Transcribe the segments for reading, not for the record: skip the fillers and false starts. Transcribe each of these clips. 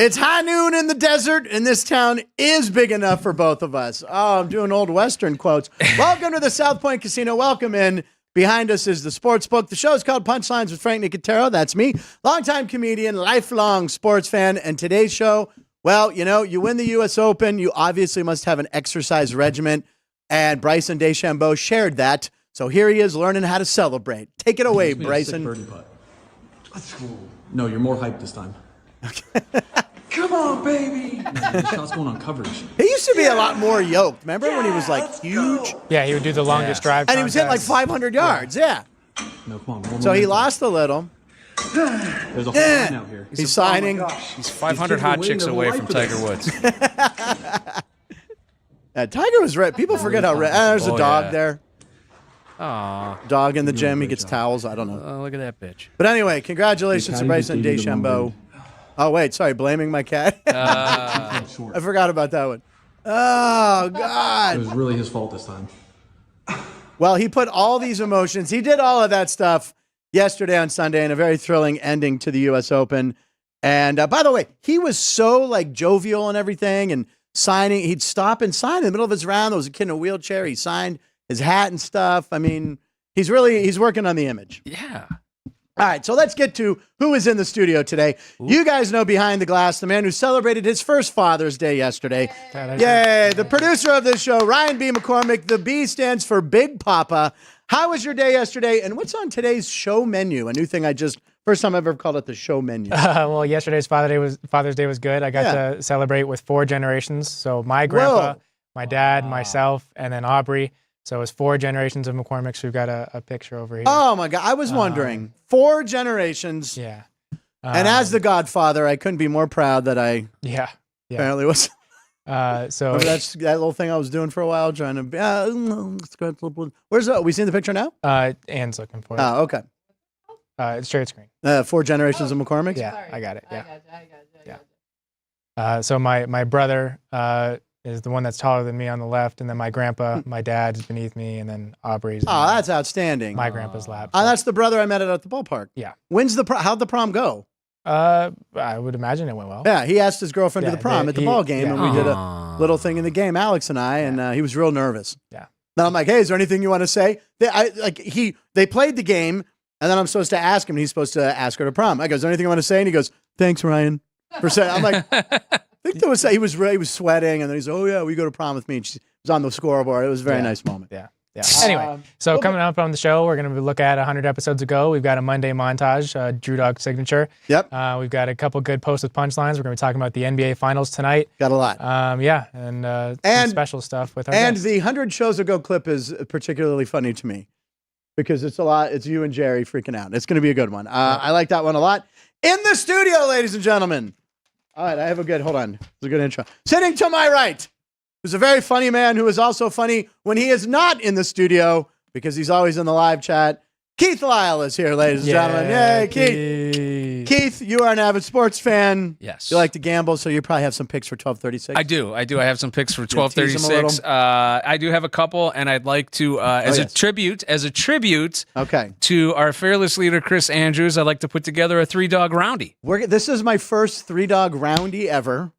It's high noon in the desert, and this town is big enough for both of us. Oh, I'm doing old Western quotes. Welcome to the South Point Casino. Welcome in. Behind us is the sports book. The show is called Punchlines with Frank Nicotero. That's me, longtime comedian, lifelong sports fan. And today's show, well, you know, you win the U.S. Open. You obviously must have an exercise regimen. And Bryson DeChambeau shared that. So here he is learning how to celebrate. Take it away, Bryson. No, you're more hyped this time. Okay. Come on, baby. The shot's going on coverage. He used to be a lot more yoked. Remember when he was like huge? Yeah, he would do the longest drive. And he was hitting like 500 yards. Yeah. No, come on. So he lost a little. There's a whole line out here. He's signing. Oh he's 500 hot chicks away from Tiger Woods. Tiger was red. People forget how red. There's a dog there. Aw. Dog in the gym. He gets towels. I don't know. Oh, look at that bitch. But anyway, congratulations to Bryson DeChambeau. Oh, wait. Sorry. Blaming my cat. I forgot about that one. Oh, God. It was really his fault this time. Well, he put all these emotions. He did all of that stuff yesterday on Sunday in a very thrilling ending to the U.S. Open. And by the way, he was so like jovial and everything and signing. He'd stop and sign in the middle of his round. There was a kid in a wheelchair. He signed his hat and stuff. I mean, he's working on the image. Yeah. All right, so let's get to who is in the studio today. Ooh. You guys know Behind the Glass, the man who celebrated his first Father's Day yesterday. Yay! The producer of this show, Ryan B. McCormick. The B stands for Big Papa. How was your day yesterday, and what's on today's show menu? A new thing first time I've ever called it the show menu. Well, yesterday's Father's Day was good. I got to celebrate with 4 generations. So my grandpa, my dad, myself, and then Aubrey. So it's 4 generations of McCormicks. We've got a picture over here. Oh, my God. I was wondering. 4 generations. Yeah. And as the godfather, I couldn't be more proud that I apparently was. So that's that little thing I was doing for a while, trying to. Where's we seeing the picture now? Anne's looking for it. Oh, okay. It's straight screen. 4 generations of McCormick? Yeah, sorry. I got it. Yeah. I got you. So my brother is the one that's taller than me on the left, and then my grandpa, my dad is beneath me, and then Aubrey's. Oh, that's outstanding. My grandpa's lap. Oh, that's the brother I met at the ballpark. Yeah. How'd the prom go? I would imagine it went well. Yeah, he asked his girlfriend to the prom at the ball game, and we did a little thing in the game, Alex and I, and he was real nervous. Yeah. Then I'm like, hey, is there anything you want to say? They played the game, and then I'm supposed to ask him, and he's supposed to ask her to prom. I go, is there anything you want to say? And he goes, thanks, Ryan. I'm like, I think there was he was sweating, and then he's oh yeah, we go to prom with me. And she was on the scoreboard. It was a very nice moment. Yeah. Anyway, so coming up on the show, we're going to look at 100 episodes ago. We've got a Monday montage, Drew Dog signature. Yep. We've got a couple good posts with punchlines. We're going to be talking about the NBA Finals tonight. Got a lot. And some special stuff with our guests. The 100 shows ago clip is particularly funny to me because it's a lot. It's you and Jerry freaking out. It's going to be a good one. I like that one a lot. In the studio, ladies and gentlemen. All right, I have hold on. It's a good intro. Sitting to my right, who's a very funny man who is also funny when he is not in the studio because he's always in the live chat. Keith Lyle is here, ladies and gentlemen. Yay, Keith. Keith, you are an avid sports fan. Yes. You like to gamble, so you probably have some picks for 1236. I do. I have some picks for 1236. I do have a couple, and I'd like to, as a tribute, to our fearless leader, Chris Andrews, I'd like to put together a 3-dog roundy. This is my first 3-dog roundy ever.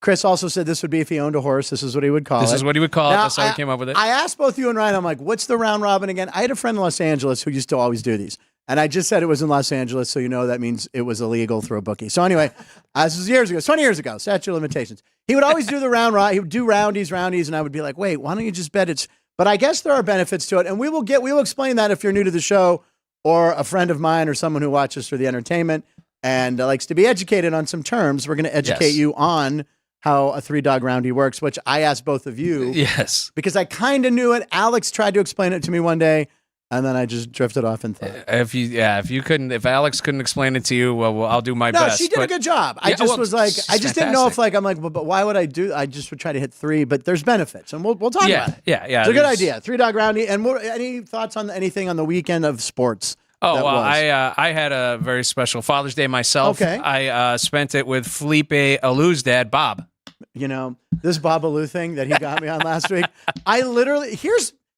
Chris also said this would be if he owned a horse. This is what he would call it. This is what he would call it. That's how he came up with it. I asked both you and Ryan, I'm like, what's the round robin again? I had a friend in Los Angeles who used to always do these. And I just said it was in Los Angeles, so that means it was illegal through a bookie. So anyway, this was 20 years ago, statute of limitations. He would always do the he would do roundies, and I would be like, wait, why don't you just bet it's... But I guess there are benefits to it, and we will explain that if you're new to the show or a friend of mine or someone who watches for the entertainment and likes to be educated on some terms. We're going to educate you on how a 3-dog roundy works, which I asked both of you. Yes. Because I kind of knew it. Alex tried to explain it to me one day, and then I just drifted off and thought. If Alex couldn't explain it to you, well, I'll do my best. No, she did a good job. I just didn't know if but why would I do? I just would try to hit 3, but there's benefits, and we'll talk about it. Yeah. It's a good idea. 3-dog roundy, and more. Any thoughts on anything on the weekend of sports? Oh, well, I had a very special Father's Day myself. Okay. I spent it with Felipe Alou's dad, Bob. This Bob Alou thing that he got me on last week. I literally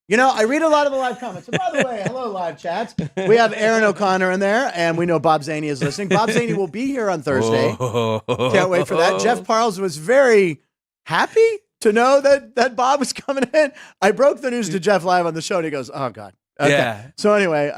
You know, I read a lot of the live comments. And by the way, hello, live chats. We have Aaron O'Connor in there, and we know Bob Zaney is listening. Bob Zaney will be here on Thursday. Can't wait for that. Jeff Parles was very happy to know that Bob was coming in. I broke the news to Jeff live on the show, and he goes, oh, God. Okay. Yeah. So anyway,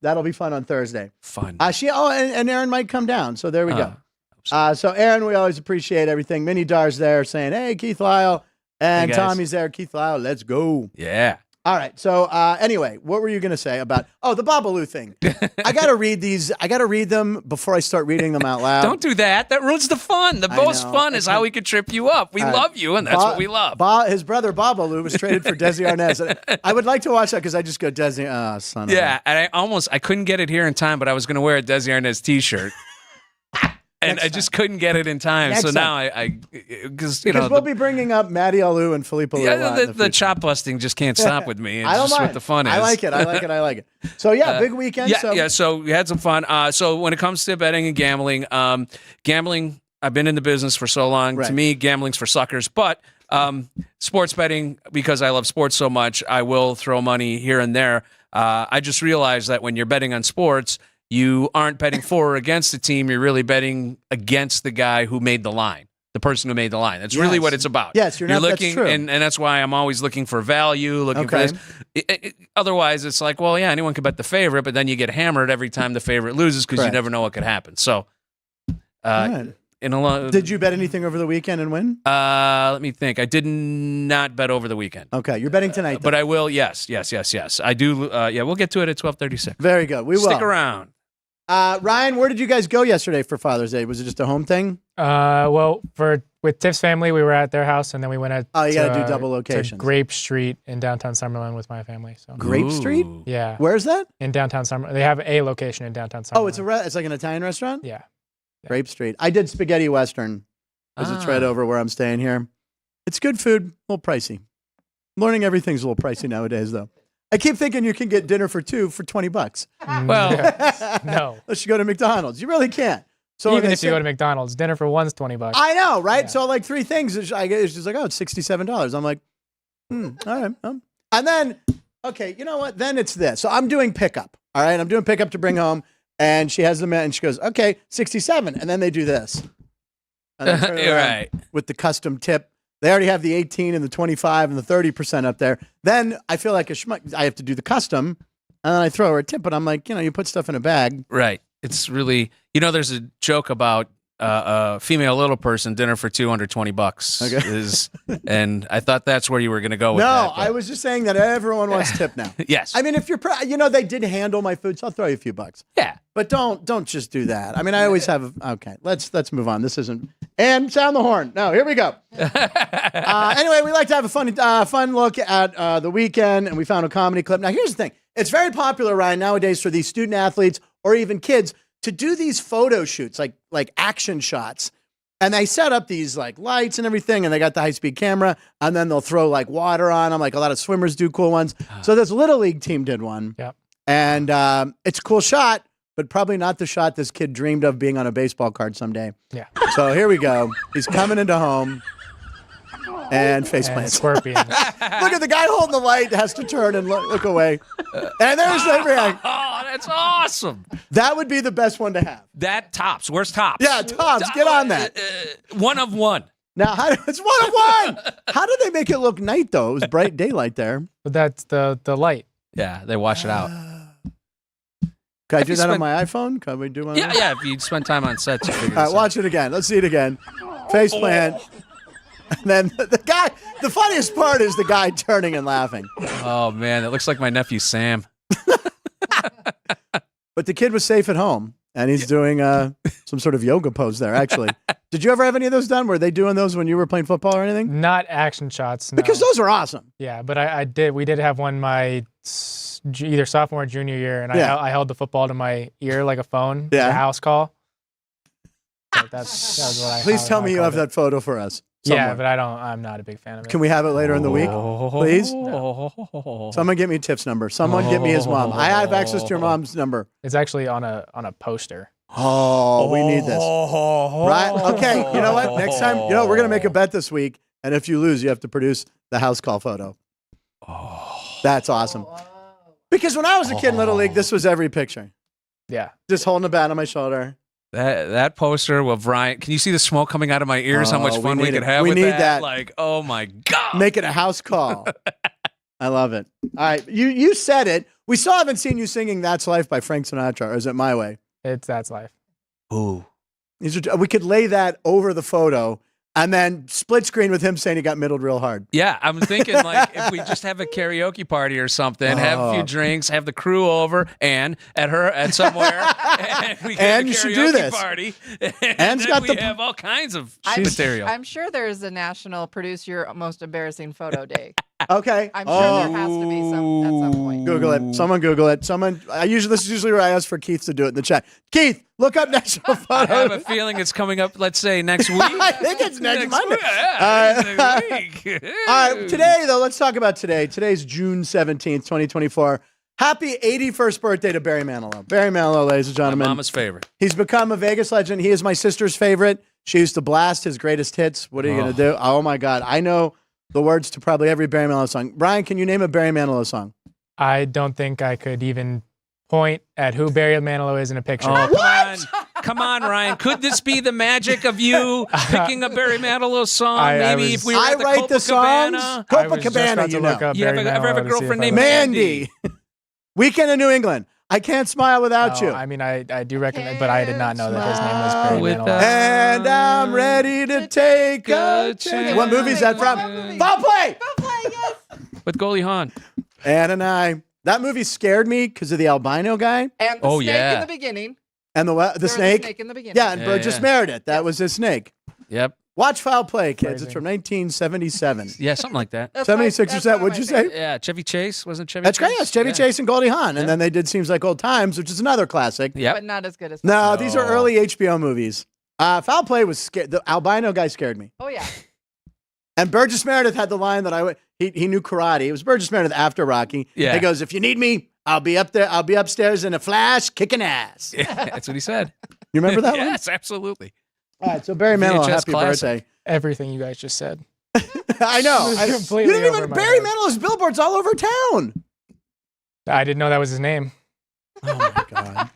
that'll be fun on Thursday. Fun. And Aaron might come down. So there we go. So Aaron, we always appreciate everything. Minnie Dar's there saying, hey, Keith Lyle. And hey, Tommy's there. Keith Lyle, let's go. Yeah. All right. So anyway, what were you going to say about, the Babalu thing? I got to read these. I got to read them before I start reading them out loud. Don't do that. That ruins the fun. The most fun is how we can trip you up. We love you, and that's what we love. His brother Babalu was traded for Desi Arnaz. I would like to watch that because I just go, Desi, son of a... Yeah, and I couldn't get it here in time, but I was going to wear a Desi Arnaz t-shirt. And I just couldn't get it in time. So now because we'll be bringing up Matty Alou and Filippo. Yeah, the chop busting just can't stop with me. It's I don't just mind. what the fun is. I like it. So big weekend. So we had some fun. So when it comes to betting and gambling, I've been in the business for so long. Right. To me, gambling's for suckers. But sports betting, because I love sports so much, I will throw money here and there. I just realized that when you're betting on sports, you aren't betting for or against the team. You're really betting against the guy who made the line, the person who made the line. That's really what it's about. Yes, you're looking, that's true. And that's why I'm always looking for value, looking for this. Otherwise, it's like, well, yeah, anyone can bet the favorite, but then you get hammered every time the favorite loses because you never know what could happen. So, did you bet anything over the weekend and win? Let me think. I did not bet over the weekend. Okay, you're betting tonight, but I will. Yes. I do. We'll get to it at 12:36. Very good. We will stick around. Ryan, where did you guys go yesterday for Father's Day? Was it just a home thing? With Tiff's family, we were at their house, and then we went at you got to do double locations. Grape Street in downtown Summerlin with my family. So Grape Street? Yeah. Where's that? In downtown Summerlin. They have a location in downtown Summerlin. Oh, it's like an Italian restaurant? Yeah. Grape Street. I did spaghetti western because it's right over where I'm staying here. It's good food, a little pricey. Learning everything's a little pricey nowadays, though. I keep thinking you can get dinner for two for $20. Well, no. Let's go to McDonald's. You really can't. So even if you go to McDonald's, dinner for one's $20. I know, right? Yeah. So like three things. It's just like, it's $67. I'm like, all right. And then, okay, you know what? Then it's this. So I'm doing pickup. All right, I'm doing pickup to bring home, and she has the man, and she goes, okay, 67, and then they do this. And you're right. With the custom tip. They already have the 18 and the 25 and the 30% up there. Then I feel like a schmuck. I have to do the custom, and then I throw her a tip. But I'm like, you put stuff in a bag. Right. It's really, there's a joke about a female little person dinner for $220. Okay. And I thought that's where you were going to go with that. No, I was just saying that everyone wants tip now. Yes. I mean, if you're, they did handle my food, so I'll throw you a few bucks. Yeah. But don't just do that. I mean, I always have. Okay, let's move on. This isn't. And sound the horn. No, here we go. Anyway, we like to have a fun look at the weekend, and we found a comedy clip. Now, here's the thing: it's very popular, Ryan, nowadays for these student athletes or even kids to do these photo shoots, like action shots, and they set up these like lights and everything, and they got the high speed camera, and then they'll throw like water on them, like a lot of swimmers do cool ones. So this little league team did one. Yep. And it's a cool shot. But probably not the shot this kid dreamed of being on a baseball card someday. Yeah. So here we go. He's coming into home and face plants. Scorpion. Look at the guy holding the light has to turn and look away. And there's the reaction. Oh, that's awesome. That would be the best one to have. That Tops. Where's Tops? Yeah, Tops. Get on that. One of one. Now, it's one of one. How did they make it look night, though? It was bright daylight there. But that's the light. Yeah, they wash it out. Can I do that on my iPhone? Can we do one? Yeah. If you spend time on sets, you figure all right, watch it again. Let's see it again. Face plant. And then the funniest part is the guy turning and laughing. Oh, man, that looks like my nephew Sam. But the kid was safe at home, and he's doing some sort of yoga pose there, actually. Did you ever have any of those done? Were they doing those when you were playing football or anything? Not action shots, no. Because those are awesome. Yeah, but I did. We did have one my either sophomore or junior year, and I held the football to my ear like a phone, like a house call. That was what Please tell me you have that photo for us. Somewhere. Yeah, but I'm not a big fan of it. Can we have it later in the week, please? No. Someone get me Tiff's number. Someone get me his mom. I have access to your mom's number. It's actually on a poster. Oh, we need this. Right? Okay, you know what? Next time, we're going to make a bet this week, and if you lose, you have to produce the house call photo. That's awesome. Because when I was a kid in Little League, this was every picture. Yeah. Just holding a bat on my shoulder. That poster of Ryan. Can you see the smoke coming out of my ears? How much fun we could have we with need that? that. Like, oh my God. Make it a house call. I love it. All right. You said it. We still haven't seen you singing That's Life by Frank Sinatra, or is it My Way? That's life. Ooh. We could lay that over the photo and then split screen with him saying he got middled real hard. Yeah, I'm thinking like if we just have a karaoke party or something, have a few drinks, have the crew over and at somewhere, and we get and a you should do karaoke this. party. Anne's got we have all kinds of material. I'm sure there's a national produce your most embarrassing photo day. Okay. I'm sure there has to be some at some point. Google it. Someone Google it. This is usually where I ask for Keith to do it in the chat. Keith, look up national photo. I have a feeling it's coming up, let's say, next week. I think it's next Monday. Next week. All right, today, though, let's talk about today. Today's June 17th, 2024. Happy 81st birthday to Barry Manilow. Barry Manilow, ladies and gentlemen. My mama's favorite. He's become a Vegas legend. He is my sister's favorite. She used to blast his greatest hits. What are you going to do? Oh, my God. I know the words to probably every Barry Manilow song. Brian, can you name a Barry Manilow song? I don't think I could even point at who Barry Manilow is in a picture. Oh, come on, Ryan. Could this be the magic of you picking a Barry Manilow song? Maybe if we were at the write the songs. Copacabana, you know. You ever have a girlfriend named Mandy? Weekend in New England. I Can't Smile Without You. I mean, I do recognize, but I did not know that his name was Barry Manilow. And I'm ready to take a chance. What movie is that from? Foul Play! Foul Play, yes. With Goldie Hawn. Ann and I. That movie scared me because of the albino guy. And the snake in the beginning. And the snake? The snake in the beginning. Yeah, and Burgess Meredith. That was his snake. Yep. Watch Foul Play, kids. It's from 1977. Yeah, something like that. 76%. What'd you say? Yeah, Chevy Chase. Wasn't Chevy That's Chase? great. Yes, Chevy Chase and Goldie Hawn. And then they did Seems Like Old Times, which is another classic. Yeah. But not as good as No, these are early HBO movies. Foul Play was scared. The albino guy scared me. Oh, yeah. And Burgess Meredith had the line that he knew karate. It was Burgess Meredith after Rocky. Yeah. He goes, if you need me, I'll be up there. I'll be upstairs in a flash, kicking ass. Yeah, that's what he said. You remember that one? Yes, absolutely. All right, so Barry Manilow, happy classic. birthday. Everything you guys just said. I know. Completely You didn't over even my Barry head. Manilow's billboards all over town. I didn't know that was his name. Oh my God.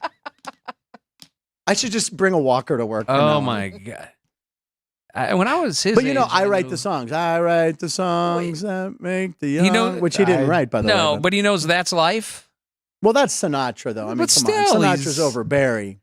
I should just bring a walker to work. Oh my God. When I was his But you know, age, I write the songs. I write the songs that make the young, which he didn't write, by the way. No, but he knows That's Life. Well, that's Sinatra, though. I mean, But come still, on. Sinatra's over Barry.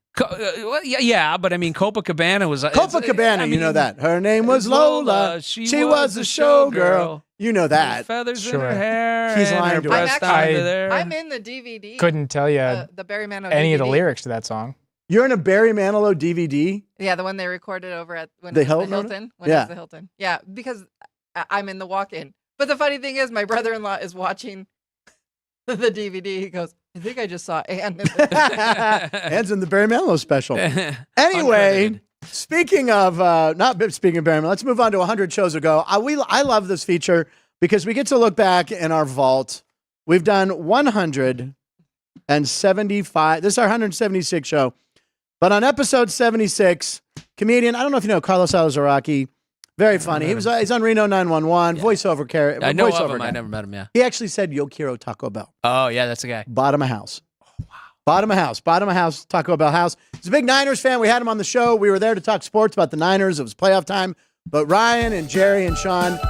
Yeah, but I mean, Copacabana was... Copacabana, you know that. Her name was Lola. She was a showgirl. You know that. Feathers in Sure. her hair. He's and lying her to breast us. down to there. I'm in the DVD. Couldn't tell you the Barry Manilow any of the DVD. lyrics to that song. You're in a Barry Manilow DVD? Yeah, the one they recorded over at The Hilton? When it was the Hilton. Yeah, because I'm in the walk-in. But the funny thing is, my brother-in-law is watching the DVD. He goes, I think I just saw Ann. Anne's in the Barry Manilow special. Anyway, speaking of Barry Manilow, let's move on to 100 shows ago. I love this feature because we get to look back in our vault. We've done 175. This is our 176 show. But on episode 76, comedian, I don't know if you know Carlos Alazaraki, very funny. He's on Reno 911, voiceover character. I know of him. I never met him, yeah. He actually said, Yo quiero Taco Bell. Oh, yeah, that's the guy. Bottom of house. Oh, wow. Bottom of house, Taco Bell house. He's a big Niners fan. We had him on the show. We were there to talk sports about the Niners. It was playoff time. But Ryan and Jerry and Sean,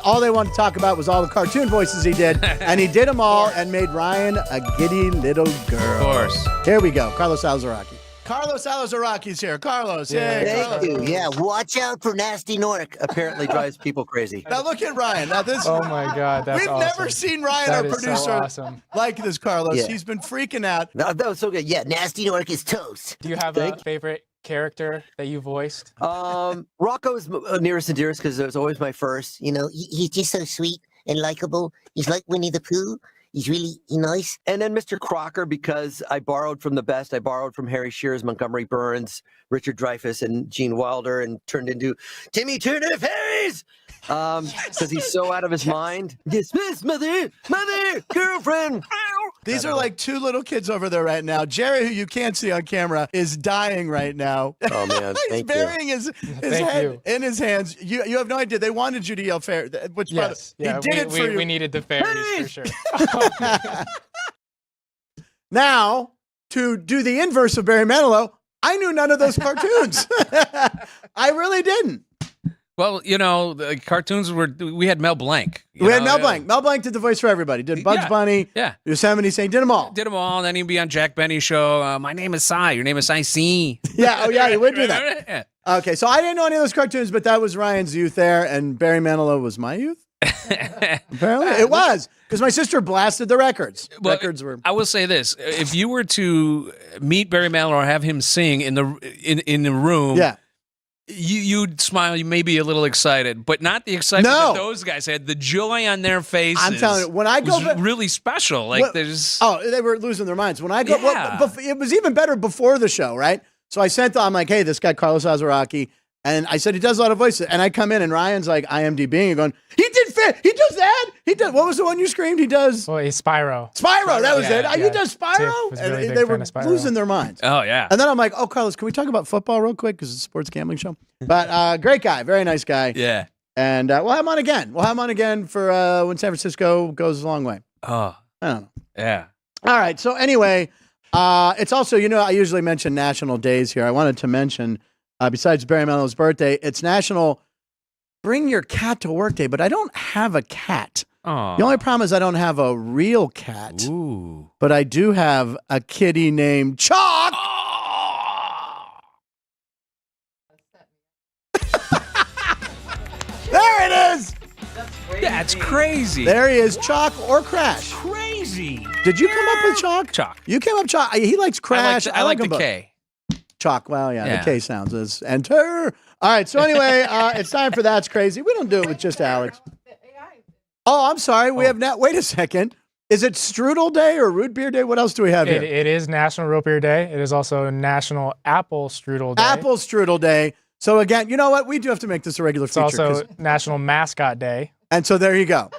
all they wanted to talk about was all the cartoon voices he did. And he did them all and made Ryan a giddy little girl. Of course. Here we go. Carlos Alazaraki. Carlos Alazaraki's here. Carlos. Hey, Thank Carlos. you. Yeah, watch out for Nasty Nork. Apparently drives people crazy. Now look at Ryan. Now this. Oh my God, that's We've awesome. never seen Ryan, That our is producer, so awesome. like this, Carlos. Yeah. He's been freaking out. That was so good. Yeah, Nasty Nork is toast. Do you have a favorite character that you voiced? Rocco's nearest and dearest because it was always my first. You know, he's just so sweet and likable. He's like Winnie the Pooh. He's really nice. And then Mr. Crocker because I borrowed from the best. I borrowed from Harry Shearers, Montgomery Burns, Richard Dreyfuss, and Gene Wilder and turned into Timmy Turner Ferries because he's so out of his mind. Dismiss, mother, girlfriend. These are like two little kids over there right now. Jerry, who you can't see on camera, is dying right now. Oh, man. He's burying his head in his hands. You have no idea. They wanted you to yell fair. Which yes. He did it for you. We needed the fairies for sure. Now, to do the inverse of Barry Manilow, I knew none of those cartoons. I really didn't. Well, the cartoons we had Mel Blanc. We had Mel Blanc. Mel Blanc did the voice for everybody. Did Bugs Bunny, Yosemite Sam, did them all. Did them all, and then he'd be on Jack Benny's show. My name is Cy. Your name is Cy C. Yeah, he would do that. Yeah. Okay, so I didn't know any of those cartoons, but that was Ryan's youth there, and Barry Manilow was my youth? Apparently, it was, because my sister blasted the records. Records were. I will say this: if you were to meet Barry Manilow or have him sing in the room, you'd smile. You may be a little excited, but not the excitement that those guys had. The joy on their faces. I'm telling you, when I go, was really special. Like there's. They were losing their minds when I go. It was even better before the show, right? So I sent. I'm like, hey, this guy Carlos Azaraki. And I said, he does a lot of voices. And I come in, and Ryan's like IMDbing and going, he does that. He does. What was the one you screamed? He does. Well, he's Spyro. Spyro, that was it. He does Spyro. And they were losing their minds. Oh, yeah. And then I'm like, Carlos, can we talk about football real quick? Because it's a sports gambling show. But great guy. Very nice guy. Yeah. And we'll have him on again. We'll have him on again for when San Francisco goes a long way. Oh. I don't know. Yeah. All right. So anyway, it's also, I usually mention national days here. I wanted to mention, besides Barry Manilow's birthday, it's National Bring Your Cat to Work Day, but I don't have a cat. Aww. The only problem is I don't have a real cat. Ooh. But I do have a kitty named Chalk. There it is. That's crazy. There he is, Chalk or Crash. Crazy. Did you come up with Chalk? Chalk. You came up with Chalk. He likes Crash. I like the him both. K. Chalk. Well, the K sounds as enter. All right. So anyway, it's time for That's Crazy. We don't do it with just Alex. Oh, I'm sorry. We have now. Wait a second. Is it Strudel Day or Root Beer Day? What else do we have here? It is National Root Beer Day. It is also National Apple Strudel Day. Apple Strudel Day. So again, you know what? We do have to make this a regular feature. It's also National Mascot Day. And so there you go.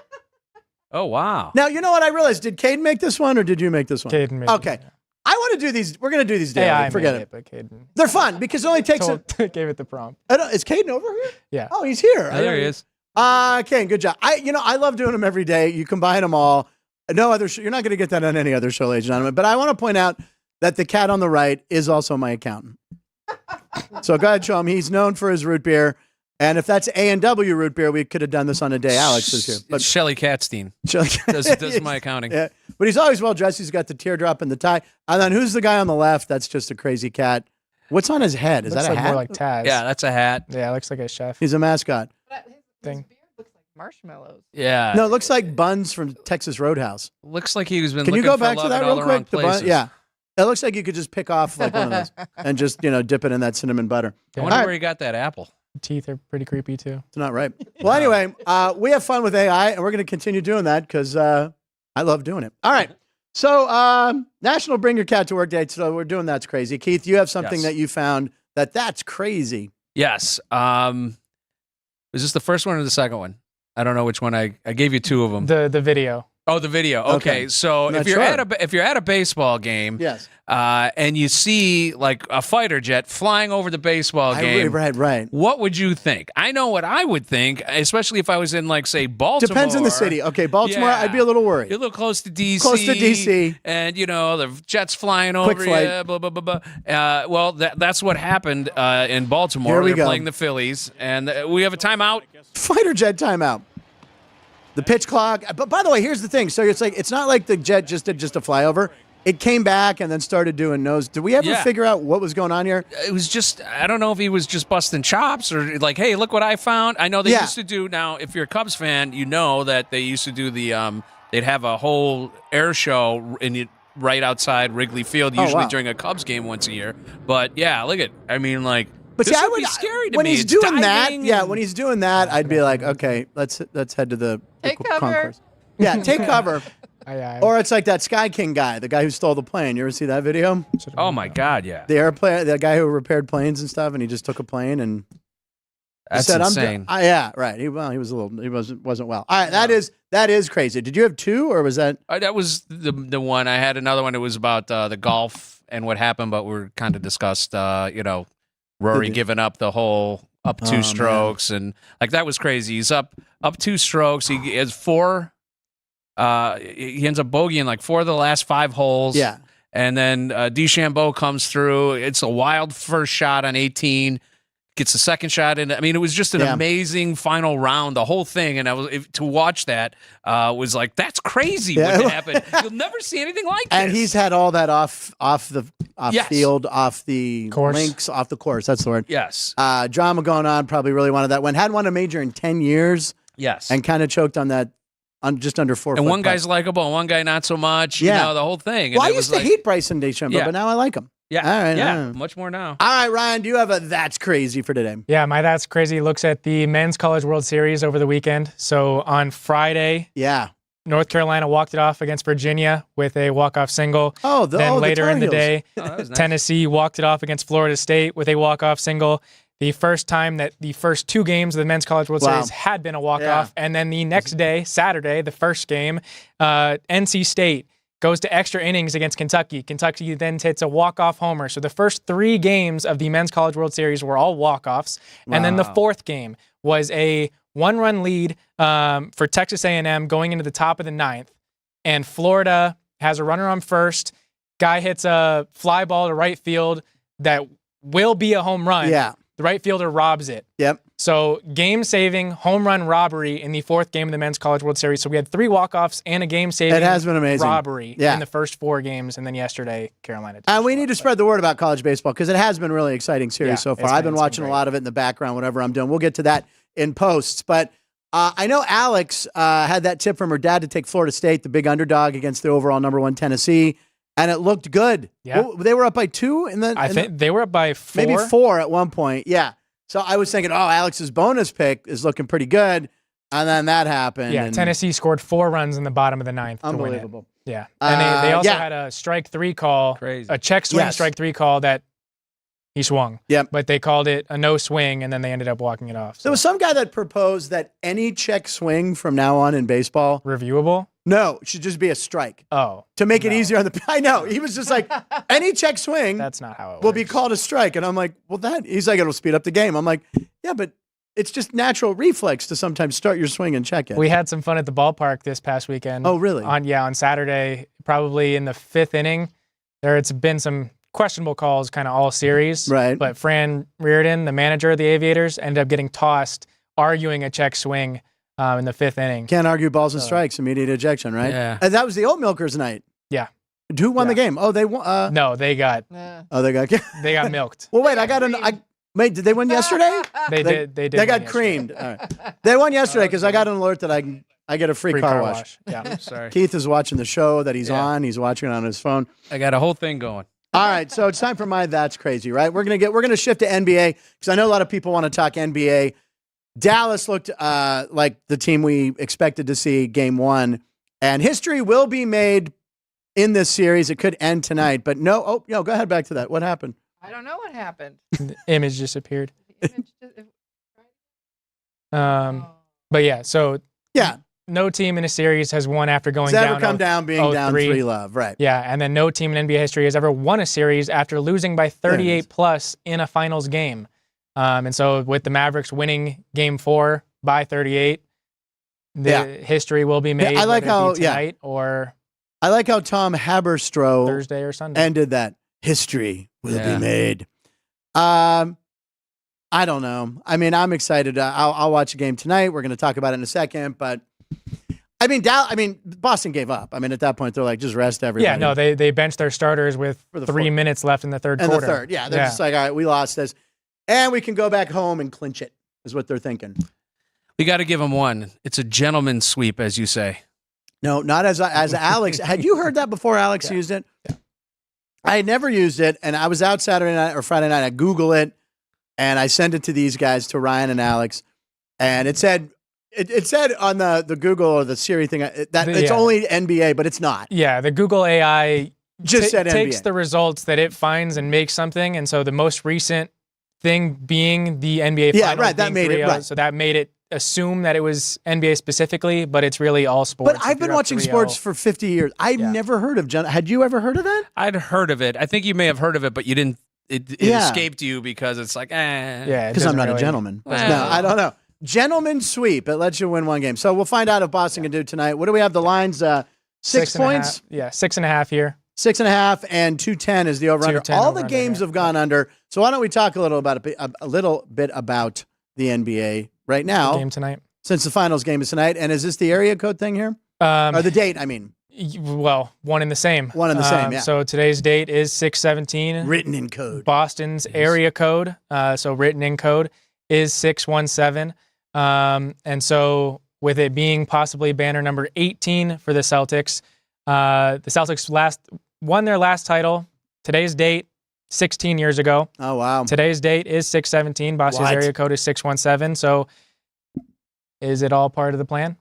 Oh, wow. Now, you know what I realized? Did Caden make this one or did you make this one? Caden made it. Okay. I want to do these. We're going to do these daily. Forget it. But Caden They're fun because it only takes gave it the prompt. Is Caden over here? Yeah. Oh, he's here. There he is. Caden, good job. I love doing them every day. You combine them all. No other show. You're not going to get that on any other show, ladies and gentlemen. But I want to point out that the cat on the right is also my accountant. So go ahead, show him. He's known for his root beer. And if that's A&W root beer, we could have done this on a day Alex is here. But Shelly Katstein does my accounting. Yeah. But he's always well dressed. He's got the teardrop and the tie. And then who's the guy on the left? That's just a crazy cat. What's on his head? Is that a hat? More like Taz. Yeah, that's a hat. Yeah, it looks like a chef. He's a mascot. But his beard looks like marshmallows. Yeah. No, it looks like buns from Texas Roadhouse. Looks like he's been Can you looking go for back to love that in all real the wrong quick? places. Yeah. It looks like you could just pick off like one of those and just, dip it in that cinnamon butter. I wonder where he got that apple. Teeth are pretty creepy too. It's not right. Well, anyway, we have fun with AI, and we're going to continue doing that because I love doing it. All right. So National Bring Your Cat to Work Day. So we're doing That's Crazy. Keith, you have something that you found that's crazy. Yes. Is this the first one or the second one? I don't know which one. I gave you two of them. The video. Oh, the video. Okay. So if you're at a baseball game, yes, and you see like a fighter jet flying over the baseball game, right. What would you think? I know what I would think, especially if I was in like say Baltimore. Depends on the city. Okay, Baltimore, Yeah. I'd be a little worried. You're a little close to DC. Close to DC. And, the jet's flying over flight. you, blah, blah, blah, blah. Well, that's what happened in Baltimore. Here we They're go. playing the Phillies, and we have a timeout. Fighter jet timeout. The pitch clock. But by the way, here's the thing. So it's not like the jet just did a flyover. It came back and then started doing nose. Did we ever figure out what was going on here? It was just, I don't know if he was just busting chops or like, hey, look what I found. I know they used to do, now, if you're a Cubs fan, you know that they used to do they'd have a whole air show right outside Wrigley Field, usually during a Cubs game once a year. But yeah, look at, But this see, would be scary to when me. he's It's doing that, diving when he's doing that, I'd be like, okay, let's head to the Take concourse. cover. Yeah, take cover. Aye. Or it's like that Sky King guy, the guy who stole the plane. You ever see that video? Oh my God, yeah. The airplane, the guy who repaired planes and stuff, and he just took a plane and That's said, insane. Yeah, right. He wasn't well. All right, that is crazy. Did you have two, or was that? That was the one. I had another one. It was about the golf and what happened, but we're kind of discussed. Rory giving up the whole up 2 strokes, and like that was crazy. He's up 2 strokes. He has 4. He ends up bogeying like 4 of the last 5 holes. Yeah. And then DeChambeau comes through. It's a wild first shot on 18. Gets the second shot in. I mean, it was just an amazing final round, the whole thing. And to watch that was like, that's crazy what happened. You'll never see anything like this. And he's had all that off the Yes. field, off the course. links, off the course. That's the word. Yes. Drama going on. Probably really wanted that one. Hadn't won a major in 10 years. Yes. And kind of choked on that. On just under 4 And foot one guy's putt. likable, and one guy not so much. Yeah. You know, the whole thing. Well, And I it used was to like, hate Bryson DeChambeau, but now I like him. Yeah. All right. Yeah. All right. Much more now. All right, Ryan, do you have a That's Crazy for today? Yeah, my That's Crazy looks at the Men's College World Series over the weekend. So on Friday, Yeah. North Carolina walked it off against Virginia with a walk-off single. Oh, Then later Tar in the Heels. day, that was nice. Tennessee walked it off against Florida State with a walk-off single. The first time that the first 2 games of the Men's College World Series had been a walk-off. And then the next day, Saturday, the first game, NC State goes to extra innings against Kentucky. Kentucky then hits a walk-off homer. So the first 3 games of the Men's College World Series were all walk-offs. And then the 4th game was a 1-run lead for Texas A&M going into the top of the 9th. And Florida has a runner on first. Guy hits a fly ball to right field that will be a home run. Yeah. The right fielder robs it. Yep. So game-saving home run robbery in the 4th game of the Men's College World Series. So we had 3 walk-offs and a game-saving It has been amazing. robbery Yeah. in the first 4 games. And then yesterday, Carolina. And we need to spread the word about college baseball because it has been a really exciting series Yeah, so far. it's I've been been watching a great. lot of it in the background, whatever I'm doing. We'll get to that in posts. But I know Alex had that tip from her dad to take Florida State, the big underdog, against the overall #1 Tennessee, and it looked good. Yeah. Well, they were up by 2 in the. I think they were up by 4. maybe 4 at one point. Yeah. So I was thinking, Alex's bonus pick is looking pretty good, and then that happened. Yeah, and Tennessee scored 4 runs in the bottom of the 9th. Unbelievable. To win it. Yeah, and they also had a strike 3 call, Crazy. a check swing Yes. strike 3 call that he swung. Yep. But they called it a no swing, and then they ended up walking it off. So. There was some guy that proposed that any check swing from now on in baseball, Reviewable? no, should just be a strike. Oh. To make it No. easier on the, I know he was just like any check swing That's not how it works. will be called a strike, and I'm like, well, he's like it'll speed up the game. I'm like, yeah, but it's just natural reflex to sometimes start your swing and check it. We had some fun at the ballpark this past weekend. Oh, really? On Saturday, probably in the 5th inning. There's been some questionable calls kind of all series. Right. But Fran Reardon, the manager of the Aviators, ended up getting tossed, arguing a check swing in the 5th inning. Can't argue balls and strikes, immediate ejection, right? Yeah. And that was the Oat Milkers night. Yeah. Who won the game? Oh, they won. No, they got Oh, they got. they got milked. Well, wait, I got an. Wait, did they win yesterday? They did. They win got yesterday. creamed. All right. They won yesterday because I got an alert that I get a free car wash. Yeah. Sorry. Keith is watching the show that he's Yeah. on. He's watching it on his phone. I got a whole thing going. All right, so it's time for my That's Crazy, right? We're gonna shift to NBA because I know a lot of people want to talk NBA. Dallas looked like the team we expected to see game 1, and history will be made in this series. It could end tonight, but no. Oh, no, go ahead back to that. What happened? I don't know what happened. The image disappeared. The image just- But yeah, so Yeah, no team in a series has won after going has down. ever come down being down 0-3. 3-love, right? Yeah, and then no team in NBA history has ever won a series after losing by 38 plus in a finals game. And so with the Mavericks winning game 4 by 38, the history will be made. I like whether it how- be tonight or I like how Tom Haberstroh Thursday or Sunday. ended that. History will Yeah. be made. I don't know. I mean, I'm excited. I'll watch a game tonight. We're going to talk about it in a second, but I mean, Boston gave up. I mean, at that point, they're like, just rest everybody. Yeah, no, they benched their starters with For the 3 fourth. minutes left in the third and quarter. the third. Yeah, they're just like, all right, we lost this, and we can go back home and clinch it. Is what they're thinking. We got to give him one. It's a gentleman's sweep, as you say. No, not as Alex. Had you heard that before Alex used it? Yeah. I had never used it, and I was out Saturday night or Friday night. I Google it, and I sent it to these guys, to Ryan and Alex, and it said on the Google or the Siri thing that it's only NBA, but it's not. Yeah, the Google AI Just said takes NBA. the results that it finds and makes something. And so the most recent thing being the NBA Yeah, Finals. right, that being made it, 3-0, right. So that made it assume that it was NBA specifically, but it's really all sports. But I've been watching sports for 50 years. I've never heard of Had you ever heard of that? I'd heard of it. I think you may have heard of it, but you didn't. It escaped you because it's like, Yeah, because I'm not a gentleman. No, I don't know. Gentleman sweep. It lets you win one game. So we'll find out if Boston can do tonight. What do we have? The lines? 6 points? Yeah, 6.5 here. 6.5 and 210 is the over-under. 210 All the over-under, games have gone under. So why don't we talk a little bit about the NBA right now? The game tonight. Since the finals game is tonight. And is this the area code thing here? Or the date, I mean. Well, one and the same. One and the same, yeah. So today's date is 6/17. Written in code. Boston's area code, so written in code, is 617. And so with it being possibly banner number 18 for the Celtics won their last title. Today's date, 16 years ago. Oh, wow. Today's date is 617. Boston's area code is 617. So is it all part of the plan?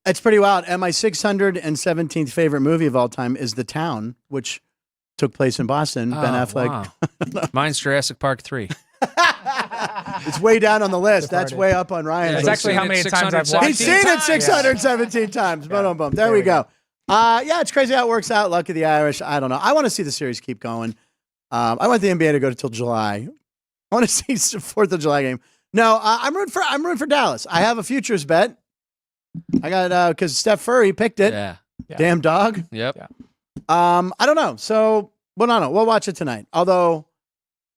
It's pretty wild. And my 617th favorite movie of all time is The Town, which took place in Boston. Ben Affleck. Wow. Mine's Jurassic Park 3. It's way down on the list. That's way up on Ryan's. That's actually how many times I've watched it. He's seen it 617 times. Boom, boom. There we go. Yeah, it's crazy how it works out. Lucky the Irish. I don't know. I want to see the series keep going. I want the NBA to go till July. I want to see the 4th of July game. No, I'm rooting for Dallas. I have a futures bet. I got because Steph Curry picked it. Yeah. Damn dog. Yep. Yeah. I don't know. So, well, no. We'll watch it tonight. Although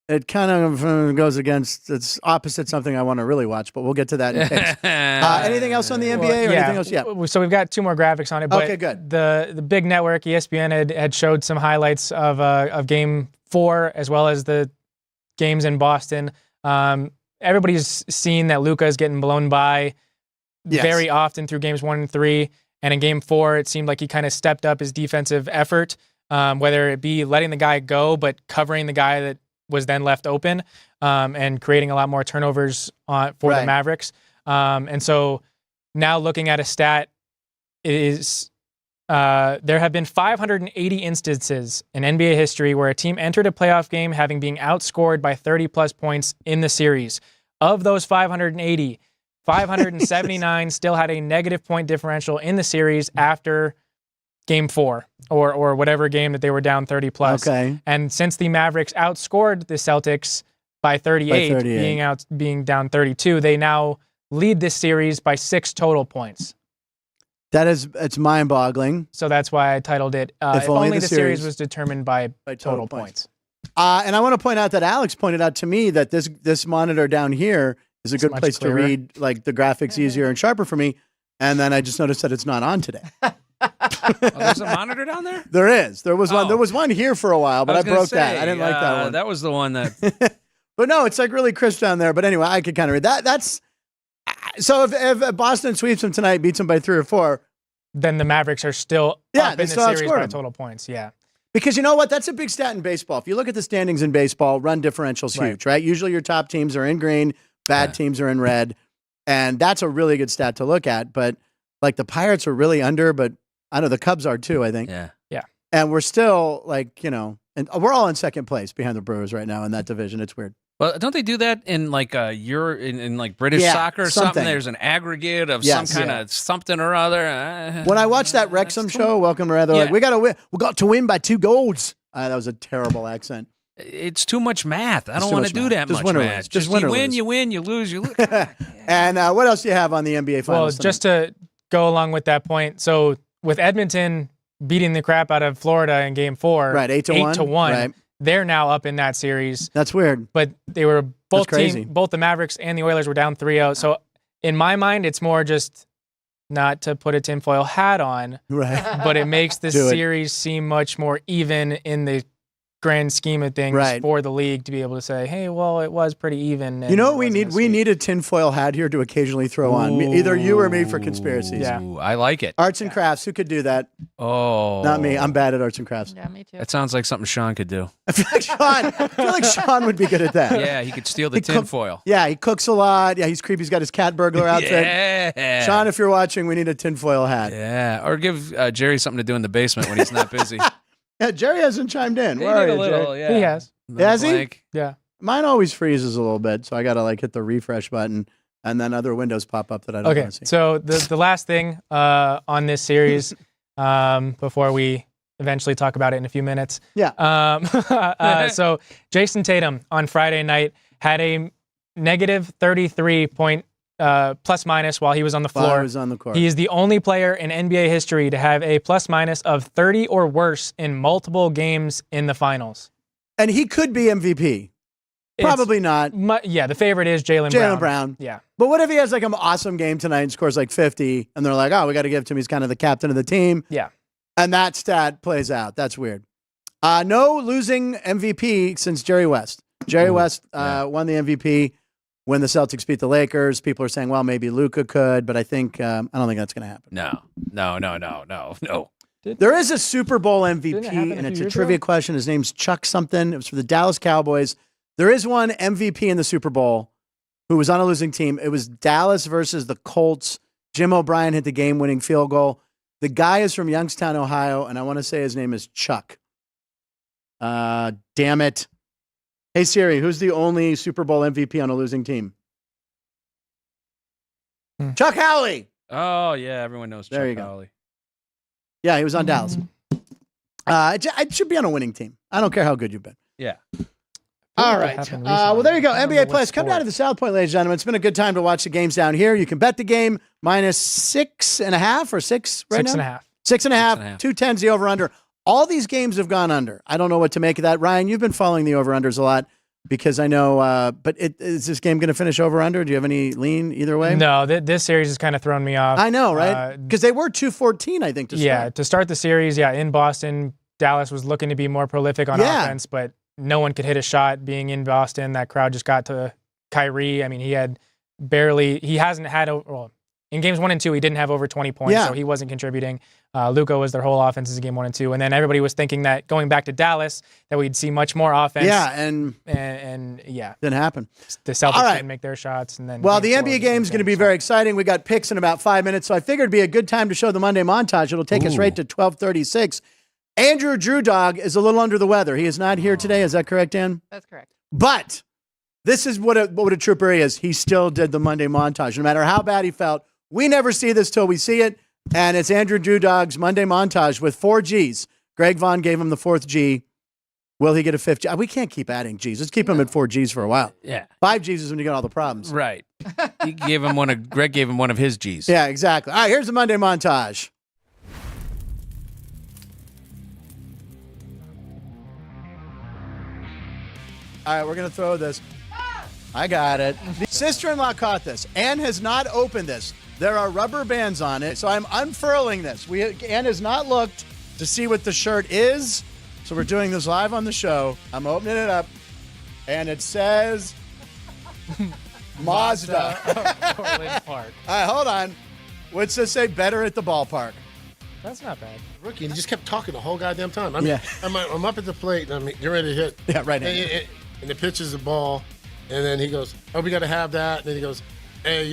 it kind of goes against, it's opposite something I want to really watch, but we'll get to that in case. Anything else on the NBA or anything else? Yeah. So we've got 2 more graphics on it. But okay, good. The big network, ESPN, had showed some highlights of Game 4 as well as the games in Boston. Everybody's seen that Luka is getting blown by very often through games 1 and 3. And in Game 4, it seemed like he kind of stepped up his defensive effort, whether it be letting the guy go, but covering the guy that was then left open, and creating a lot more turnovers for the Mavericks. And so now looking at a stat is there have been 580 instances in NBA history where a team entered a playoff game having been outscored by 30-plus points in the series. Of those 580, 579 still had a negative point differential in the series after Game 4 or whatever game that they were down 30-plus. Okay. And since the Mavericks outscored the Celtics by 38, being down 32, they now lead this series by 6 total points. It's mind-boggling. So that's why I titled it, If Only the Series Was Determined by Total Points. And I want to point out that Alex pointed out to me that this monitor down here is a good place to read like the graphics easier and sharper for me. And then I just noticed that it's not on today. There's a monitor down there? There is. There was one. There was one here for a while, but I broke that. I didn't like that one. That was the one that. But no, it's like really crisp down there. But anyway, I could kind of read that. That's so if Boston sweeps them tonight, beats them by 3 or 4, then the Mavericks are still up in the series by total points. Yeah. Because you know what? That's a big stat in baseball. If you look at the standings in baseball, run differential's huge, right? Usually your top teams are in green, bad teams are in red. And that's a really good stat to look at. But like the Pirates are really under, but I know the Cubs are too, I think. Yeah. Yeah. And we're still like, and we're all in second place behind the Brewers right now in that division. It's weird. Well, don't they do that in like in like British soccer or something? There's an aggregate of some kind of something or other. When I watched that Wrexham show, Welcome to Red, they're like, we got to win. We got to win by 2 goals. That was a terrible accent. It's too much math. I don't want to do that much math. Just win or lose. You win, you lose, you lose. And what else do you have on the NBA Finals? Well, just to go along with that point, so with Edmonton beating the crap out of Florida in Game 4, 8-1, right. They're now up in that series. That's weird. But they were both the Mavericks and the Oilers were down 3-0. So in my mind, it's more just not to put a tinfoil hat on, right? But it makes the series seem much more even in the grand scheme of things for the league to be able to say, hey, well, it was pretty even. You know what we need? We need a tinfoil hat here to occasionally throw on. Either you or me for conspiracies. Yeah. Ooh, I like it. Arts and crafts. Who could do that? Oh. Not me. I'm bad at arts and crafts. Yeah, me too. That sounds like something Sean could do. I feel like Sean would be good at that. Yeah, he could steal the tinfoil. Yeah, he cooks a lot. Yeah, he's creepy. He's got his cat burglar outfit. Yeah. Sean, if you're watching, we need a tinfoil hat. Yeah, or give Jerry something to do in the basement when he's not busy. Yeah, Jerry hasn't chimed in. He Where did are a you, little, Jerry? yeah. He has. Has he? Yeah. Mine always freezes a little bit, so I got to like hit the refresh button, and then other windows pop up that I don't want to see. So the last thing on this series, before we eventually talk about it in a few minutes. Yeah. So Jason Tatum on Friday night had a negative 33 point plus minus while he was on the floor. While he was on the court. He is the only player in NBA history to have a plus minus of 30 or worse in multiple games in the finals. And he could be MVP. Probably not. The favorite is Jaylen Brown. Yeah. But what if he has like an awesome game tonight and scores like 50, and they're like, oh, we got to give it to him. He's kind of the captain of the team. Yeah. And that stat plays out. That's weird. No losing MVP since Jerry West. Jerry West won the MVP when the Celtics beat the Lakers. People are saying, well, maybe Luka could, but I don't think that's going to happen. No. There is a Super Bowl MVP, and it's a trivia question. His name's Chuck something. It was for the Dallas Cowboys. There is one MVP in the Super Bowl who was on a losing team. It was Dallas versus the Colts. Jim O'Brien hit the game-winning field goal. The guy is from Youngstown, Ohio, and I want to say his name is Chuck. Damn it. Hey, Siri, who's the only Super Bowl MVP on a losing team? Chuck Howley. Oh, yeah, everyone knows Chuck Howley. Yeah, he was on Dallas. I should be on a winning team. I don't care how good you've been. Yeah. All right. Well, there you go. NBA players come down to the South Point, ladies and gentlemen. It's been a good time to watch the games down here. You can bet the game minus 6.5 or 6 right now? 6.5. 210's the over-under. All these games have gone under. I don't know what to make of that. Ryan, you've been following the over-unders a lot because I know, but is this game going to finish over-under? Do you have any lean either way? No, this series has kind of thrown me off. I know, right? Because they were 214, I think, to start. Yeah, to start the series, in Boston, Dallas was looking to be more prolific on offense, but no one could hit a shot being in Boston. That crowd just got to Kyrie. I mean, he hasn't had, in games 1 and 2, he didn't have over 20 points, so he wasn't contributing. Luka was their whole offense in game 1 and 2. And then everybody was thinking that going back to Dallas, that we'd see much more offense. Yeah, and didn't happen. The Celtics didn't make their shots. And then the NBA game is going to be very exciting. We got picks in about 5 minutes, so I figured it'd be a good time to show the Monday montage. It'll take us right to 12:36. Andrew Drew Dog is a little under the weather. He is not here today. Is that correct, Dan? That's correct. But this is what a trooper he is. He still did the Monday montage. No matter how bad he felt, we never see this till we see it. And it's Andrew Drew Dog's Monday montage with 4 Gs. Greg Vaughn gave him the 4th G. Will he get a 5th G? We can't keep adding Gs. Let's keep him at 4 Gs for a while. Yeah. 5 Gs is when you get all the problems. Right. Greg gave him one of his Gs. Yeah, exactly. All right, here's the Monday montage. All right, we're going to throw this. I got it. The sister-in-law caught this. Ann has not opened this. There are rubber bands on it, so I'm unfurling this. Ann has not looked to see what the shirt is, so we're doing this live on the show. I'm opening it up, and it says Mazda. Portland Park. All right, hold on. What's this say? Better at the ballpark. That's not bad. Rookie, and he just kept talking the whole goddamn time. I'm up at the plate, and I'm getting ready to hit. Yeah, right. And the pitch is the ball, and then he goes, "Oh, we got to have that." And then he goes, "Hey,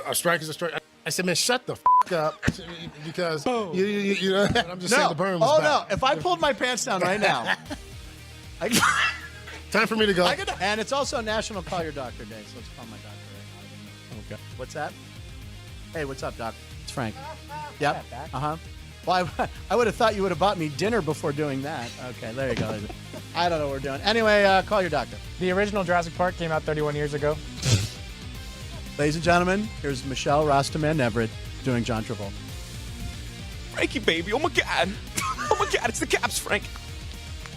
a strike is a strike." I said, "Man, shut the up," because you know. I'm just saying the burn was bad. No! If I pulled my pants down right now, time for me to go. And it's also National Call Your Doctor Day, so let's call my doctor right now. Okay. What's that? Hey, what's up, doc? It's Frank. Yep. Well, I would have thought you would have bought me dinner before doing that. Okay, there you go. I don't know what we're doing. Anyway, call your doctor. The original Jurassic Park came out 31 years ago. Ladies and gentlemen, here's Michelle Rostaman Everett doing John Travolta. Frankie, baby. Oh, my God. Oh, my God. It's the Caps, Frank.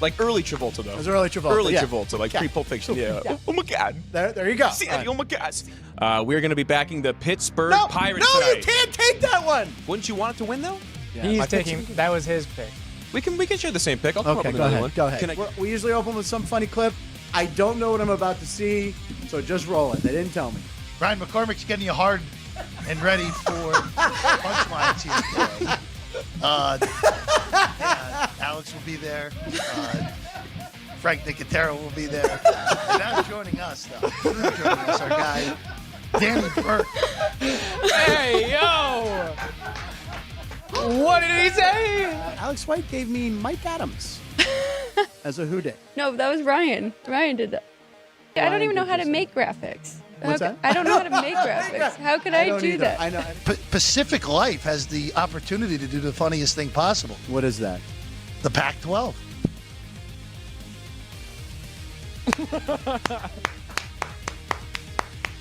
Like early Travolta, though. It was early Travolta. Early Travolta, like pre-Pulp Fiction. Yeah. Oh, my God. There you go. Sandy, oh, my God. We're going to be backing the Pittsburgh Pirates tonight. No, you can't take that one. Wouldn't you want it to win, though? Yeah. That was his pick. We can share the same pick. I'll come up with another one. Go ahead. We usually open with some funny clip. I don't know what I'm about to see, so just roll it. They didn't tell me. Ryan McCormick's getting you hard and ready for punchlines here today. Alex will be there. Frank Nicotero will be there. And now joining us, our guy, Danny Burke. Hey, yo! What did he say? Alex White gave me Mike Adams as a Who Dey. No, that was Ryan. Ryan did that. I don't even know how to make graphics. What's that? I don't know how to make graphics. How could I don't do either. that? I know. Pacific Life has the opportunity to do the funniest thing possible. What is that? The Pac-12.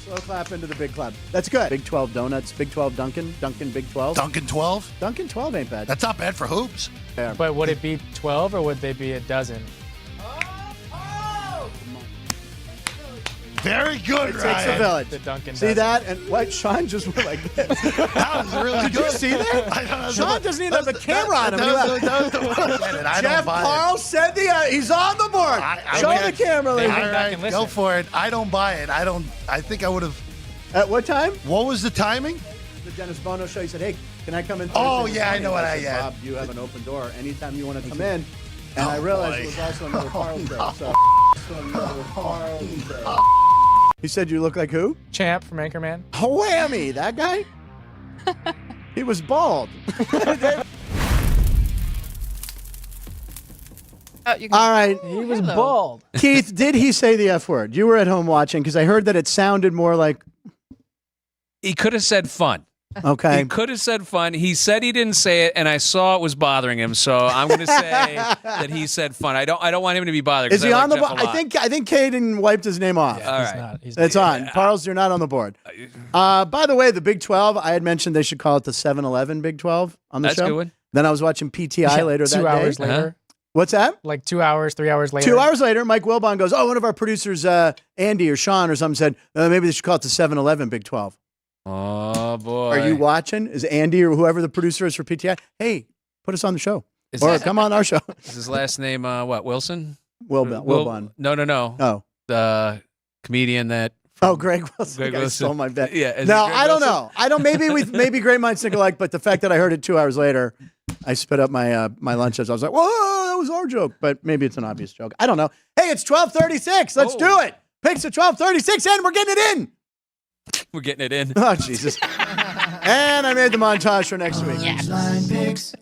Slow clap into the big clap. That's good. Big 12 donuts. Big 12 Dunkin'. Dunkin' Big 12. Dunkin' 12? Dunkin' 12 ain't bad. That's not bad for hoops. Yeah. But would it be 12 or would they be a dozen? Very good, It takes Ryan. a village. The Dunkin' See dozen. that? And what? Sean just went like this. That was really Did good. you see that? Sean doesn't even have a camera on him. I Jeff don't buy Carl said he's on the board. Show the camera, ladies. All right, go for it. I don't buy it. I think I would have. At what time? What was the timing? The Dennis Bono show. He said, "Hey, can I come in?" Oh, Thursday yeah, I morning?" know what I said, had. Bob, you have an open door anytime you want to come in. And I realized it was also another Carl's day. So, another Carl's day. He said, "You look like who?" Champ from Anchorman. Whammy, that guy? He was bald. All right. He was bald. Keith, did he say the F word? You were at home watching because I heard that it sounded more like. He could have said fun. Okay. He could have said fun. He said he didn't say it, and I saw it was bothering him. So I'm going to say that he said fun. I don't want him to be bothered. Is he on the board? board? I think Caden wiped his name off. All He's right. not. He's It's on. Parles, you're not on the board. By the way, the Big 12, I had mentioned they should call it the 7-Eleven Big 12 on the That's show. a good one. Then I was watching PTI later that day. 2 hours later. What's that? Like 2 hours, 3 hours later. 2 hours later, Mike Wilbon goes, one of our producers, Andy or Sean or something, said, maybe they should call it the 7-Eleven Big 12. Oh, boy. Are you watching? Is Andy or whoever the producer is for PTI? Hey, put us on the show. Or come on our show. Is his last name, what, Wilson? Wilbon. No. Oh. The comedian that... Greg Wilson. Greg Guy Wilson. stole my bet. Yeah. is No, it Greg I don't Wilson? know. I don't. Maybe great minds think alike. But the fact that I heard it 2 hours later, I spit up my my lunch as I was like, "Whoa, that was our joke." But maybe it's an obvious joke. I don't know. Hey, it's 12:36. Let's do it. Picks at 12:36, and we're getting it in. We're getting it in. Oh Jesus! And I made the montage for next week. Picks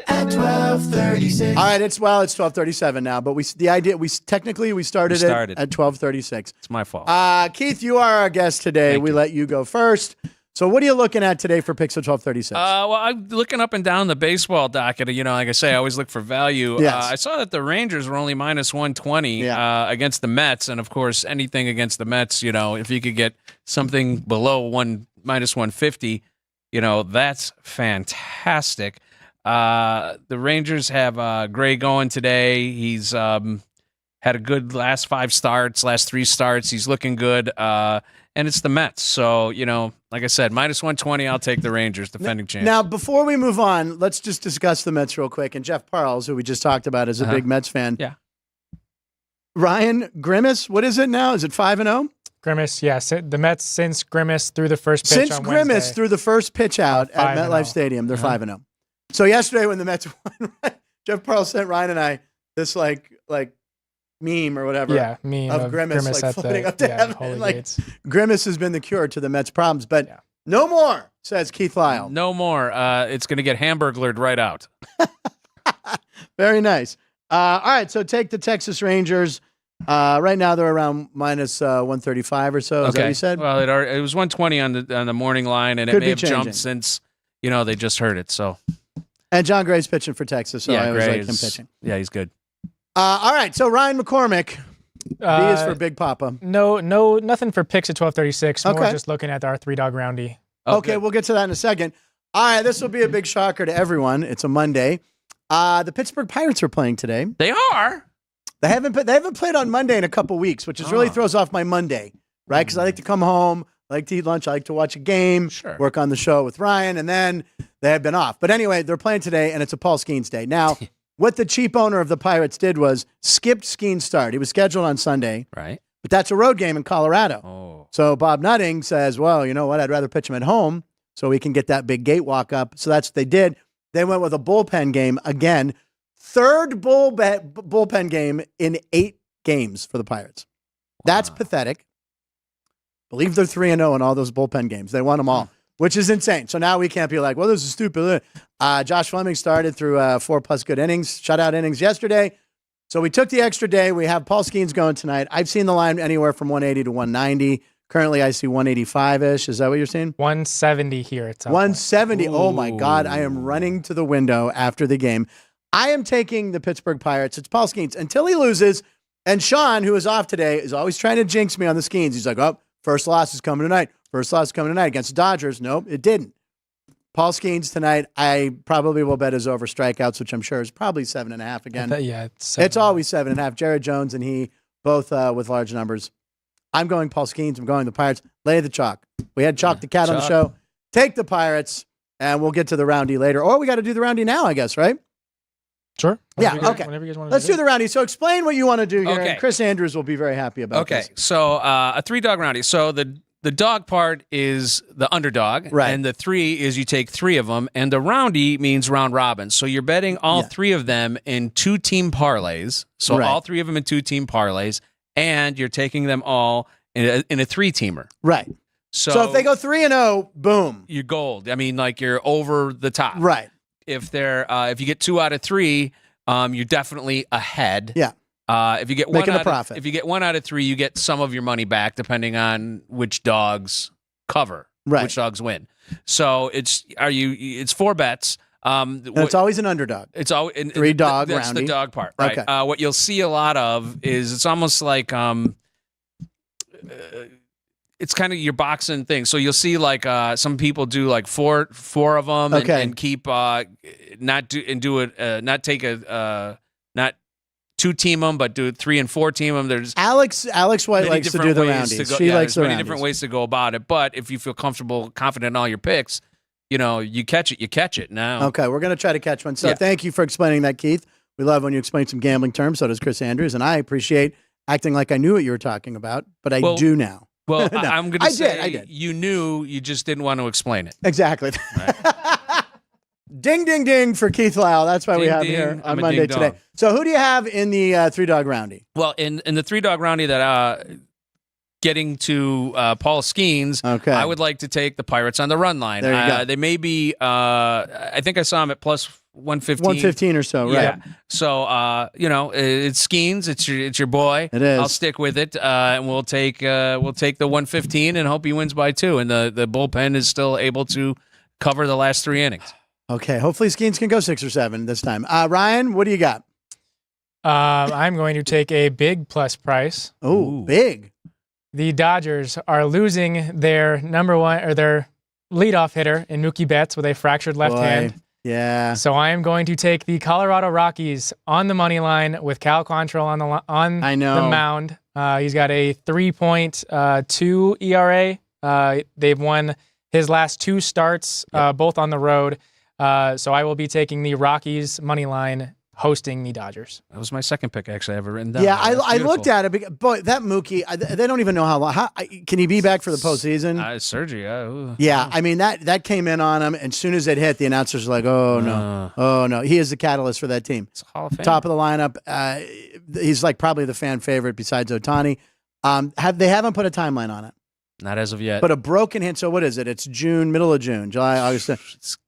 at 12:36. All right, it's 12:37 now. But we started it at 12:36. It's my fault. Keith, you are our guest today. Thank we you. let you go first. So what are you looking at today for picks at 12:36? Well, I'm looking up and down the baseball docket. You know, like I say, I always look for value. Yes. I saw that the Rangers were only minus 120 against the Mets, and of course, anything against the Mets, you know, if you could get something below minus 150, you know, that's fantastic. The Rangers have Gray going today. He's had a good last 3 starts. He's looking good. And it's the Mets. So, you know, like I said, minus 120, I'll take the Rangers, defending champs. Now, before we move on, let's just discuss the Mets real quick. And Jeff Parles, who we just talked about, is a big Mets fan. Yeah. Ryan Grimace, what is it now? Is it 5-0? Grimace, yes. The Mets, since Grimace threw the first pitch Since on Grimace Wednesday, threw the first pitch out at 5-0. MetLife Stadium, they're 5-0. So yesterday when the Mets won, Jeff Parles sent Ryan and I this like meme or whatever. Yeah, meme of Grimace like at floating the, up to yeah, heaven. Holy Like Gates. Grimace has been the cure to the Mets' problems, but no more, says Keith Lyle. No more. It's going to get hamburglared right out. Very nice. All right, so take the Texas Rangers. Right now they're around minus 135 or so. Is that what you said? Well, it was 120 on the morning line, and Could it may be have changing. jumped since, you know, they just heard it. So And John Gray's pitching for Texas, so I always Gray like him is- pitching. Yeah, he's good. All right, so Ryan McCormick. B is for Big Papa. No, nothing for picks at 12:36. More Okay. just looking at our 3-dog roundy. Okay, we'll get to that in a second. All right, this will be a big shocker to everyone. It's a Monday. The Pittsburgh Pirates are playing today. They are. They haven't played on Monday in a couple weeks, which is really throws off my Monday, right? Because I like to come home, I like to eat lunch, I like to watch a game, work on the show with Ryan, and then they have been off. But anyway, they're playing today, and it's a Paul Skeens day. Now, what the cheap owner of the Pirates did was skipped Skeens' start. He was scheduled on Sunday, right? But that's a road game in Colorado. Oh. So Bob Nutting says, well, you know what? I'd rather pitch him at home so we can get that big gate walk up. So that's what they did. They went with a bullpen game again. Third bullpen game in 8 games for the Pirates. That's pathetic. Believe they're 3-0 in all those bullpen games. They won them all, which is insane. So now we can't be like, well, this is stupid. Josh Fleming started through 4+ good innings, shutout innings yesterday. So we took the extra day. We have Paul Skeens going tonight. I've seen the line anywhere from 180 to 190. Currently, I see 185-ish. Is that what you're seeing? 170 here. It's 170. Oh, my God. I am running to the window after the game. I am taking the Pittsburgh Pirates. It's Paul Skeens until he loses. And Sean, who is off today, is always trying to jinx me on the Skeens. He's like, oh, first loss is coming tonight. First loss is coming tonight against the Dodgers. Nope, it didn't. Paul Skeens tonight, I probably will bet his over strikeouts, which I'm sure is probably 7.5 again. It's always 7.5. Jared Jones and he both with large numbers. I'm going Paul Skeens. I'm going the Pirates. Lay the chalk. We had Chalk the Cat on the show. Take the Pirates, and we'll get to the roundy later. Or we got to do the roundy now, I guess, right? Sure. Okay. Whenever you guys want to Let's do the roundy. So explain what you want to do here. Okay. And Chris Andrews will be very happy about this. Okay, so a 3-dog roundy. So the dog part is the underdog, right? And the 3 is you take 3 of them, and the roundy means round robin. So you're betting all 3 of them in 2-team parlays. So all 3 of them in 2-team parlays, and you're taking them all in a 3-teamer. Right. So if they go 3-0, boom, you're gold. I mean, like you're over the top. Right. If they're if you get 2 out of 3, you're definitely ahead. Yeah. If you get Making one a profit. if you get 1 out of 3, you get some of your money back, depending on which dogs cover, which dogs win. So it's 4 bets. And it's always an underdog. It's always 3-dog That's roundy. the dog part, right? Okay. What you'll see a lot of is it's almost like it's kind of your boxing thing. So you'll see like some people do like four of them and keep not 2-team them, but do 3 and 4-team them. There's Alex White likes to do the roundies. She likes the many roundies. different ways to go about it. But if you feel comfortable, confident in all your picks, you catch it now. Okay, we're going to try to catch one. So thank you for explaining that, Keith. We love when you explain some gambling terms. So does Chris Andrews. And I appreciate acting like I knew what you were talking about, but I do now. Well, No, I'm going to say I did. You knew, you just didn't want to explain it. Exactly. Ding, ding, ding for Keith Lyle. That's why we have him here on Monday today. So who do you have in the 3-dog roundy? Well, in the 3-dog roundy that getting to Paul Skeens, I would like to take the Pirates on the run line. There you go. They may be, I think I saw them at plus 115. 115 or so, right. Yeah. So, it's Skeens. It's your boy. It is. I'll stick with it, and we'll take the 115 and hope he wins by 2. And the bullpen is still able to cover the last 3 innings. Okay, hopefully Skeens can go 6 or 7 this time. Ryan, what do you got? I'm going to take a big plus price. Oh, big. The Dodgers are losing their their leadoff hitter in Mookie Betts with a fractured left hand. Yeah. So I am going to take the Colorado Rockies on the money line with Cal Quantrill on the mound. He's got a 3.2 ERA. They've won his last 2 starts, both on the road. So I will be taking the Rockies money line hosting the Dodgers. That was my second pick, actually, I've ever written down. Yeah, I looked at it. Boy, that Mookie, they don't even know how long. Can he be back for the postseason? Surgery. Yeah, I mean, that came in on him. And as soon as it hit, the announcers were like, oh, no. Oh, no. He is the catalyst for that team. It's Hall of Fame. Top of the lineup. He's like probably the fan favorite besides Ohtani. They haven't put a timeline on it. Not as of yet. But a broken hand. So what is it? It's June, middle of June, July, August.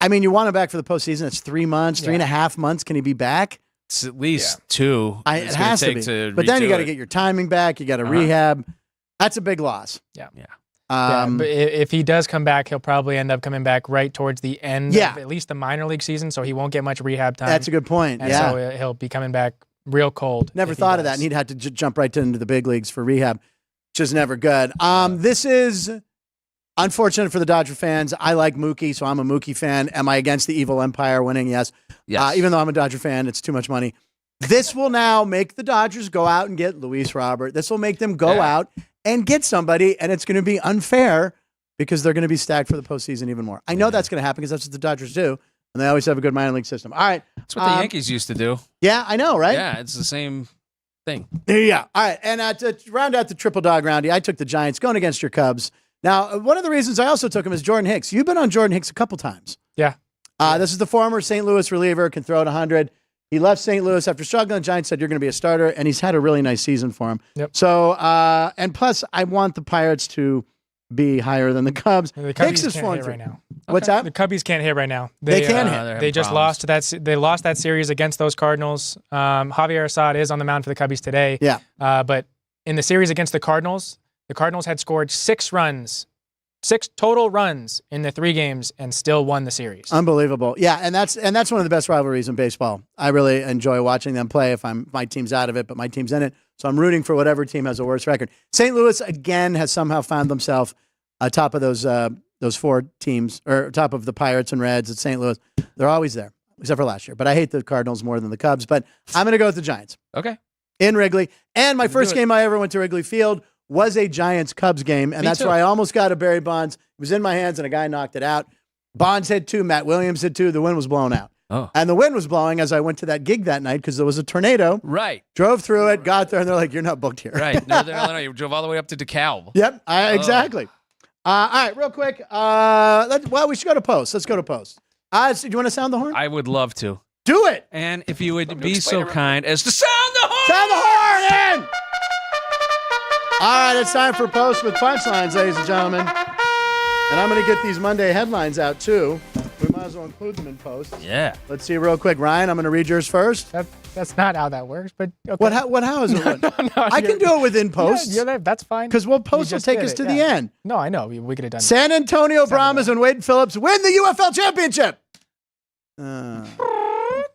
I mean, you want him back for the postseason. It's 3 months, 3.5 months. Can he be back? It's at least 2. It has to be. But then you got to get your timing back. You got to rehab. That's a big loss. Yeah. But if he does come back, he'll probably end up coming back right towards the end of at least the minor league season, so he won't get much rehab time. That's a good point. And so he'll be coming back real cold. Never thought of that, and he'd have to jump right into the big leagues for rehab, which is never good. This is unfortunate for the Dodger fans. I like Mookie, so I'm a Mookie fan. Am I against the evil empire winning? Yes. Even though I'm a Dodger fan, it's too much money. This will now make the Dodgers go out and get Luis Robert. This will make them go out and get somebody, and it's going to be unfair because they're going to be stacked for the postseason even more. I know that's going to happen because that's what the Dodgers do, and they always have a good minor league system. All right. That's what the Yankees used to do. Yeah, I know, right? Yeah, it's the same thing. There you go. All right, and to round out the triple dog roundy, I took the Giants going against your Cubs. Now, one of the reasons I also took him is Jordan Hicks. You've been on Jordan Hicks a couple times. Yeah. This is the former St. Louis reliever, can throw it 100. He left St. Louis after struggling. The Giants said, you're going to be a starter, and he's had a really nice season for him. Yep. So, and plus, I want the Pirates to be higher than the Cubs. The Hicks Cubbies is can't hit 4-3. right now. What's that? The Cubbies can't hit right now. They can hit. They just lost to They lost that series against those Cardinals. Javier Assad is on the mound for the Cubbies today. Yeah. But in the series against the Cardinals had scored 6 total runs in the 3 games, and still won the series. Unbelievable. Yeah, and that's one of the best rivalries in baseball. I really enjoy watching them play if my team's out of it, but my team's in it. So I'm rooting for whatever team has the worst record. St. Louis, again, has somehow found themselves atop of those 4 teams, or top of the Pirates and Reds at St. Louis. They're always there, except for last year. But I hate the Cardinals more than the Cubs. But I'm going to go with the Giants. Okay. In Wrigley. And my first game I ever went to Wrigley Field was a Giants-Cubs game, and that's where I almost got a Barry Bonds. It was in my hands, and a guy knocked it out. Bonds hit 2, Matt Williams hit 2. The wind was blowing out. Oh. And the wind was blowing as I went to that gig that night because there was a tornado. Right. Drove through it, got there, and they're like, you're not booked here. Right. Northern Illinois. You drove all the way up to DeKalb. Yep, exactly. All right, real quick. We should go to post. Let's go to post. So do you want to sound the horn? I would love to. Do it. And if you would be so kind as to sound the horn. Sound the horn in. All right, it's time for Post with Punchlines, ladies and gentlemen. And I'm going to get these Monday headlines out, too. We might as well include them in Post. Yeah. Let's see real quick. Ryan, I'm going to read yours first. That's not how that works, but okay. How is it? No, I can do it within Post. Yeah, that's fine. Because Post will take us to the end. No, I know. We could have done San Antonio Brahmas and Wade Phillips win the UFL championship.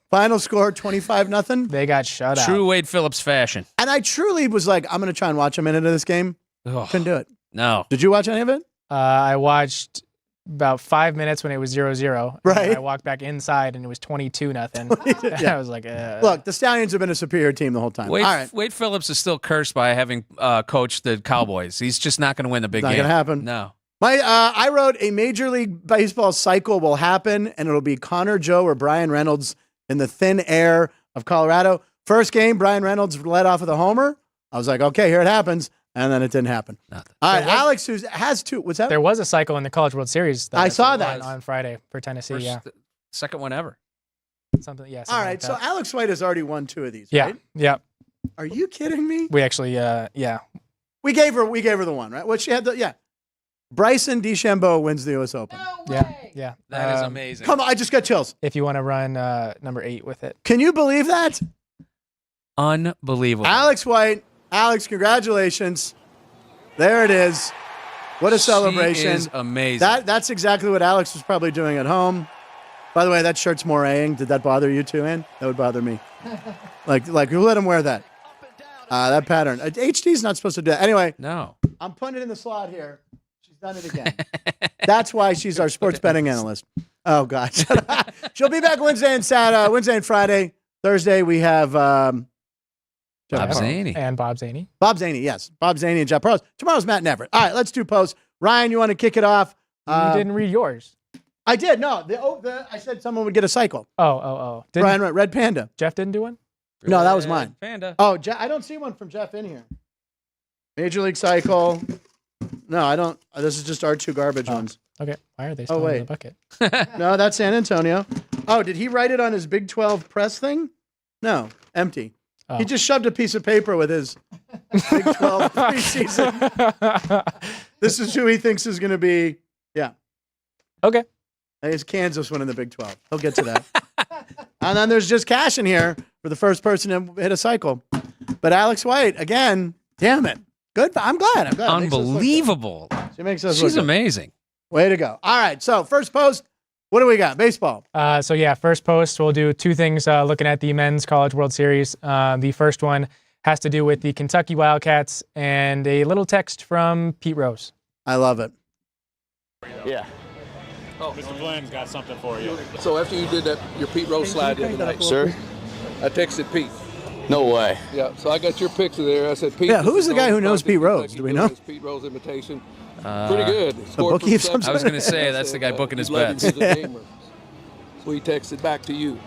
Final score, 25-0. They got shut out. True Wade Phillips fashion. And I truly was like, I'm going to try and watch a minute of this game. Ugh. Couldn't do it. No. Did you watch any of it? I watched about 5 minutes when it was 0-0. Right. I walked back inside and it was 22-0. Yeah. I was like, Look, the Stallions have been a superior team the whole time. Wade, All right. Wade Phillips is still cursed by having coached the Cowboys. He's just not going to win the big game. Not going to happen. No. I wrote a Major League Baseball cycle will happen, and it'll be Connor Joe or Brian Reynolds in the thin air of Colorado. First game, Brian Reynolds led off with a homer. I was like, okay, here it happens. And then it didn't happen. Nothing. All right, Alex, who has 2. What's that? there was a cycle in the College World Series. I saw that. on Friday for Tennessee. Second one ever. Something. Yeah. All right, like so that. Alex White has already won 2 of these, Yeah. right? Yeah. Are you kidding me? We actually. Yeah. We gave her the one, right? What she had Bryson DeChambeau wins the U.S. Open. Yeah. That is amazing. Come on, I just got chills. If you want to run number 8 with it. Can you believe that? Unbelievable. Alex White. Alex, congratulations. There it is. What a celebration. She is amazing. That's exactly what Alex was probably doing at home. By the way, that shirt's moiraying. Did that bother you too, Ann? That would bother me. like who let him wear that? That pattern. HD's not supposed to do that. Anyway. No. I'm putting it in the slot here. She's done it again. That's why she's our sports betting analyst. Oh, God. She'll be back Wednesday and Friday. Thursday, we have Bob Zaney. And Bob Zaney. Bob Zaney, yes. Bob Zaney and Jeff Pearls. Tomorrow's Matt and Everett. All right, let's do posts. Ryan, you want to kick it off? You didn't read yours. I did. No, I said someone would get a cycle. Oh. Ryan, Red Panda. Jeff didn't do one? No, that was mine. Panda. Oh, I don't see one from Jeff in here. Major League Cycle. No, I don't. This is just our 2 garbage ones. Okay. Why are they still in the bucket? No, that's San Antonio. Oh, did he write it on his Big 12 press thing? No, empty. Oh. He just shoved a piece of paper with his Big 12 preseason. This is who he thinks is going to be. Yeah. Okay. And it's Kansas winning the Big 12. He'll get to that. And then there's just cash in here for the first person to hit a cycle. But Alex White, again, damn it. Good. I'm glad. Unbelievable. She makes us She's look good. amazing. Way to go. All right. So first post. What do we got? Baseball. First post, we'll do 2 things looking at the Men's College World Series. The first one has to do with the Kentucky Wildcats and a little text from Pete Rose. I love it. Yeah. Oh, Mr. Glenn got something for you. So after you did your Pete Rose slide the other night, Sir? I texted Pete. No way. Yeah, so I got your picture there. I said, Pete. Yeah, who's the guy who knows Pete Rose? Do we know? Pete Rose invitation. Pretty good. A bookie of some I was going to say, that's the guy booking his bets. So he texted back to you.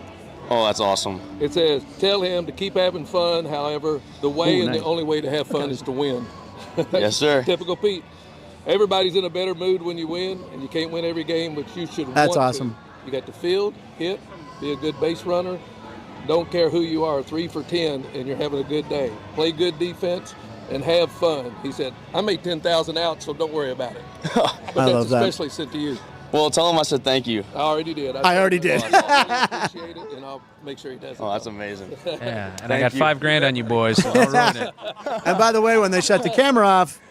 Oh, that's awesome. It says, tell him to keep having fun. However, the way the only way to have fun is to win. Yes, sir. Typical Pete. Everybody's in a better mood when you win, and you can't win every game, but you should. That's awesome. You got the field, hit, be a good base runner. Don't care who you are, 3 for 10, and you're having a good day. Play good defense, and have fun. He said, I made 10,000 out, so don't worry about it. But I love that. especially sent to you. Well, tell him I said thank you. I already did. I already did. I appreciate it, and I'll make sure he does it. Oh, that's amazing. Yeah, and I got $5,000 on you boys, so I'll ruin it. And by the way, when they shut the camera off,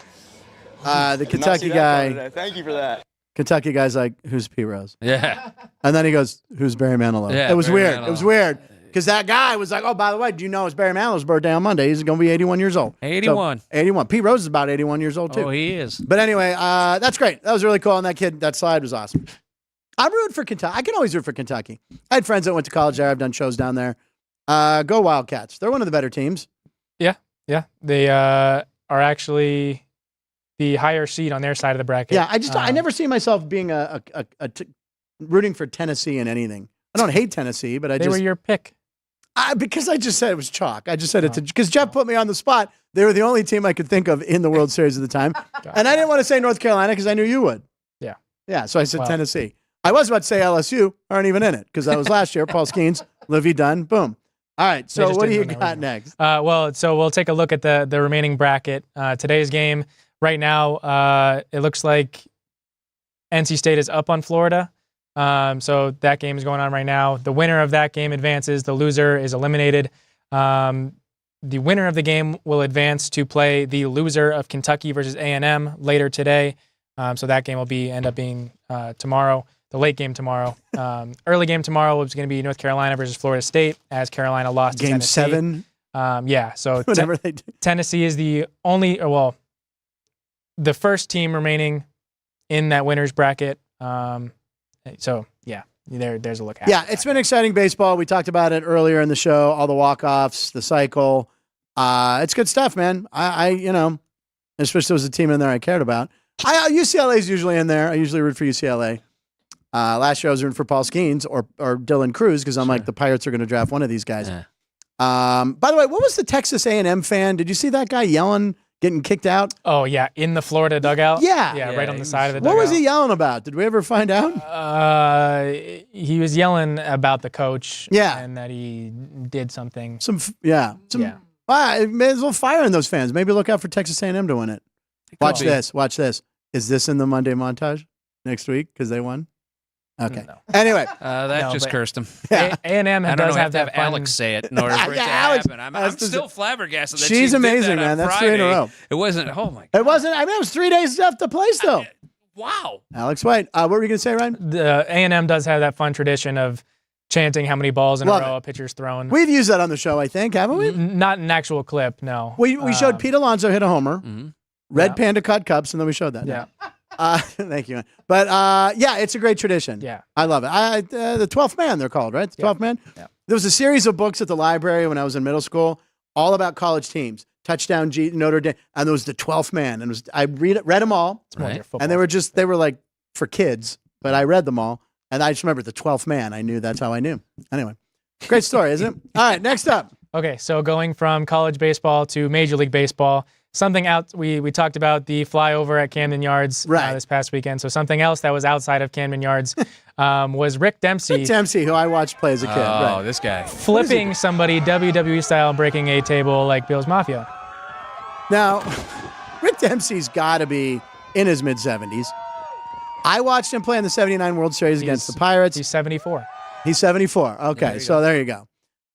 the Kentucky guy, Thank you for that. Kentucky guy's like, "Who's Pete Rose?" Yeah. And then he goes, "Who's Barry Manilow?" Yeah, it was Barry weird. Manilow. It was weird because that guy was like, "Oh, by the way, do you know it's Barry Manilow's birthday on Monday? He's going to be 81 years old." 81. So, 81. Pete Rose is about 81 years old too. Oh, he is. But anyway, that's great. That was really cool. And that slide was awesome. I'm rooting for Kentucky. I can always root for Kentucky. I had friends that went to college there. I've done shows down there. Go Wildcats. They're one of the better teams. Yeah. They are actually the higher seed on their side of the bracket. Yeah, I never see myself being rooting for Tennessee in anything. I don't hate Tennessee, but they were your pick. Because I just said it was chalk. I just said it because Jeff put me on the spot. They were the only team I could think of in the World Series at the time. And I didn't want to say North Carolina because I knew you would. Yeah. Yeah, so I said Tennessee. I was about to say LSU, aren't even in it because that was last year. Paul Skeens, Livy Dunn, boom. All right, so what do you got next? So we'll take a look at the remaining bracket. Today's game right now, it looks like NC State is up on Florida. So that game is going on right now. The winner of that game advances. The loser is eliminated. The winner of the game will advance to play the loser of Kentucky versus A&M later today. So that game will end up being tomorrow. The late game tomorrow. Early game tomorrow is going to be North Carolina versus Florida State, as Carolina lost to Game Tennessee. 7. Yeah. So Whatever they do. Tennessee is the only, the first team remaining in that winner's bracket. So yeah, there's a look at. Yeah, it's been exciting baseball. We talked about it earlier in the show. All the walk-offs, the cycle. It's good stuff, man. I especially there was a team in there I cared about. UCLA is usually in there. I usually root for UCLA. Last year I was rooting for Paul Skeens or Dylan Cruz because I'm like the Pirates are going to draft one of these guys. Yeah. By the way, what was the Texas A&M fan? Did you see that guy yelling, getting kicked out? Oh yeah, in the Florida dugout. Yeah, right on the side of the dugout. What was he yelling about? Did we ever find out? He was yelling about the coach. Yeah. And that he did something. It may as well fire in those fans. Maybe look out for Texas A&M to win it. Watch this. Is this in the Monday montage next week because they won? Okay. No. Anyway, just cursed him. Yeah. A&M I don't does know, have to have that fun. Alex say it in order for it to Alex, happen. I'm still flabbergasted that she's she amazing, did that man. on That's Friday. 3 in a row. It wasn't. Oh my God. It wasn't. I mean, it was 3 days left to play still. Wow. Alex White. What were you going to say, Ryan? The A&M does have that fun tradition of chanting how many balls in a row a pitcher's thrown. We've used that on the show, I think, haven't we? Not an actual clip, no. We showed Pete Alonso hit a homer. Mm-hmm. Red Panda caught cups, and then we showed that. Yeah. Thank you. But yeah, it's a great tradition. Yeah. I love it. The 12th Man, they're called, right? The 12th Man? Yeah. There was a series of books at the library when I was in middle school, all about college teams. Touchdown Notre Dame, and there was the 12th Man. And I read them all. Right. And they were like for kids, but I read them all. And I just remember the 12th Man. I knew that's how I knew. Anyway, great story, isn't it? All right, next up. Okay, so going from college baseball to Major League Baseball, something out, we talked about the flyover at Camden Yards this past weekend. So something else that was outside of Camden Yards was Rick Dempsey. Rick Dempsey, who I watched play as a kid. Oh, this guy. Flipping somebody WWE style, breaking a table like Bill's Mafia. Now, Rick Dempsey's got to be in his mid-70s. I watched him play in the 79 World Series against the Pirates. He's 74. He's 74. Okay, there you go.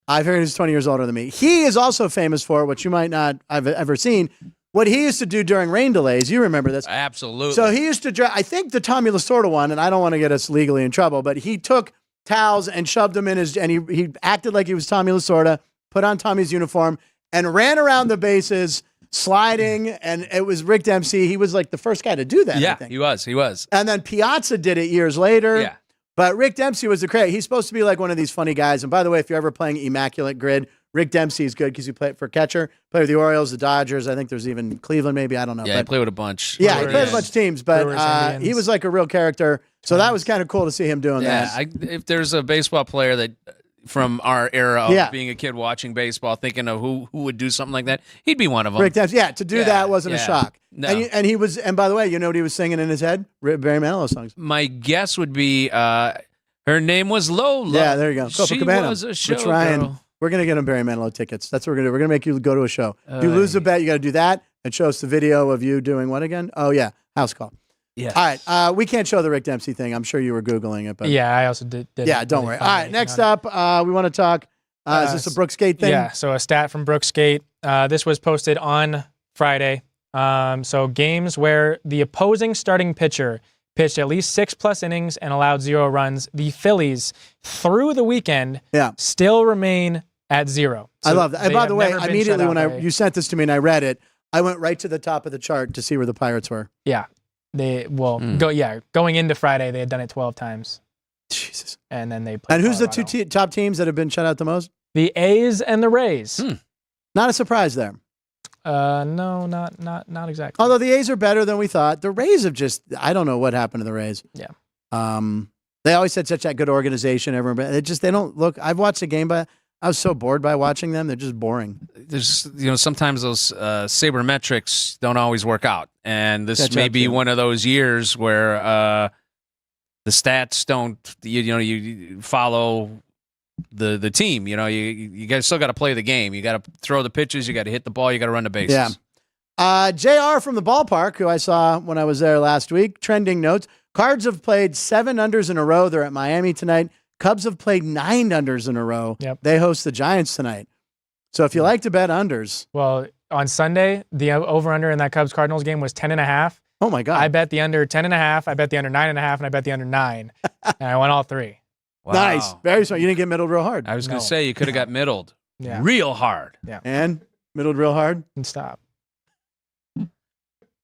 I figured he's 20 years older than me. He is also famous for, what you might not have ever seen, what he used to do during rain delays. You remember this. Absolutely. So he used to, I think the Tommy Lasorda one, and I don't want to get us legally in trouble, but he took towels and shoved them in his, and he acted like he was Tommy Lasorda, put on Tommy's uniform, and ran around the bases, sliding, and it was Rick Dempsey. He was like the first guy to do that, I Yeah, think. he was. And then Piazza did it years later. Yeah. But Rick Dempsey was the crazy. He's supposed to be like one of these funny guys. And by the way, if you're ever playing Immaculate Grid, Rick Dempsey is good because he played for catcher, played with the Orioles, the Dodgers. I think there's even Cleveland, maybe. I don't know. Yeah, he played with a bunch. Yeah, he played with a bunch of teams, but Brewers, he was like a real character. So that was kind of cool to see him doing that. If there's a baseball player that from our era of being a kid watching baseball, thinking of who would do something like that, he'd be one of them. Rick Dempsey, to do that wasn't a shock. No. And he was, and by the way, you know what he was singing in his head? Barry Manilow songs. My guess would be her name was Lola. Yeah, there you go. She was a show Rich Ryan, girl. we're going to get him Barry Manilow tickets. That's what we're going to do. We're going to make you go to a show. If you lose a bet, you got to do that It shows the video of you doing what again? Oh, yeah. House call. Yeah. All right. We can't show the Rick Dempsey thing. I'm sure you were Googling it. But Yeah, I also did. Yeah, don't worry. All right. Next up, we want to talk. Is this a Brooks Gate thing? Yeah, so a stat from Brooks Gate. This was posted on Friday. So games where the opposing starting pitcher pitched at least 6+ innings and allowed 0 runs, the Phillies, through the weekend, still remain at 0. So I love that. And by the way, never been immediately shut when out by- you sent this to me and I read it, I went right to the top of the chart to see where the Pirates were. Yeah. Going into Friday, they had done it 12 times. Jesus. And then they played And who's Colorado. the two top teams that have been shut out the most? The A's and the Rays. Not a surprise there. No, not exactly. Although the A's are better than we thought. The Rays have just, I don't know what happened to the Rays. Yeah. They always had such a good organization. Everyone, they don't look, I've watched a game, but I was so bored by watching them. They're just boring. There's, sometimes those sabermetrics don't always work out. And this Catch may up be to one of those years where the stats don't, you follow the team. You guys still got to play the game. You got to throw the pitches. You got to hit the ball. You got to run the bases. Yeah. JR from the ballpark, who I saw when I was there last week, trending notes. Cards have played 7 unders in a row. They're at Miami tonight. Cubs have played 9 unders in a row. Yep. They host the Giants tonight. So if you like to bet unders. Well, on Sunday, the over-under in that Cubs-Cardinals game was 10.5. Oh, my God. I bet the under 10.5, I bet the under 9.5, and I bet the under 9. And I won all 3. Wow. Nice. Very smart. You didn't get middled real hard. I was going to say you could have got middled Yeah. real hard. Yeah. And middled real hard? And stop.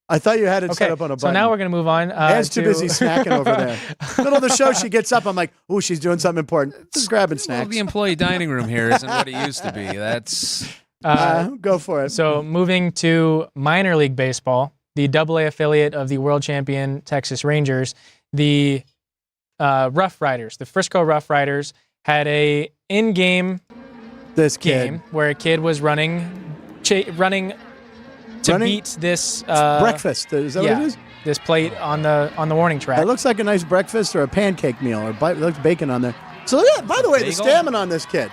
I thought you had it Okay, set up on a button. so now we're going to move on. Anne's too busy snacking over there. Middle of the show, she gets up. I'm like, oh, she's doing something important. Just grabbing Well, snacks. the employee dining room here isn't what it used to be. That's Go for it. So moving to minor league baseball, the AA affiliate of the world champion Texas Rangers, the Rough Riders, the Frisco Rough Riders, had a in-game game where a kid was running to beat this breakfast. Is that what it is? This plate on the warning track. It looks like a nice breakfast or a pancake meal, or it looks bacon on there. So look at, by the way, the Bagel? stamina on this kid.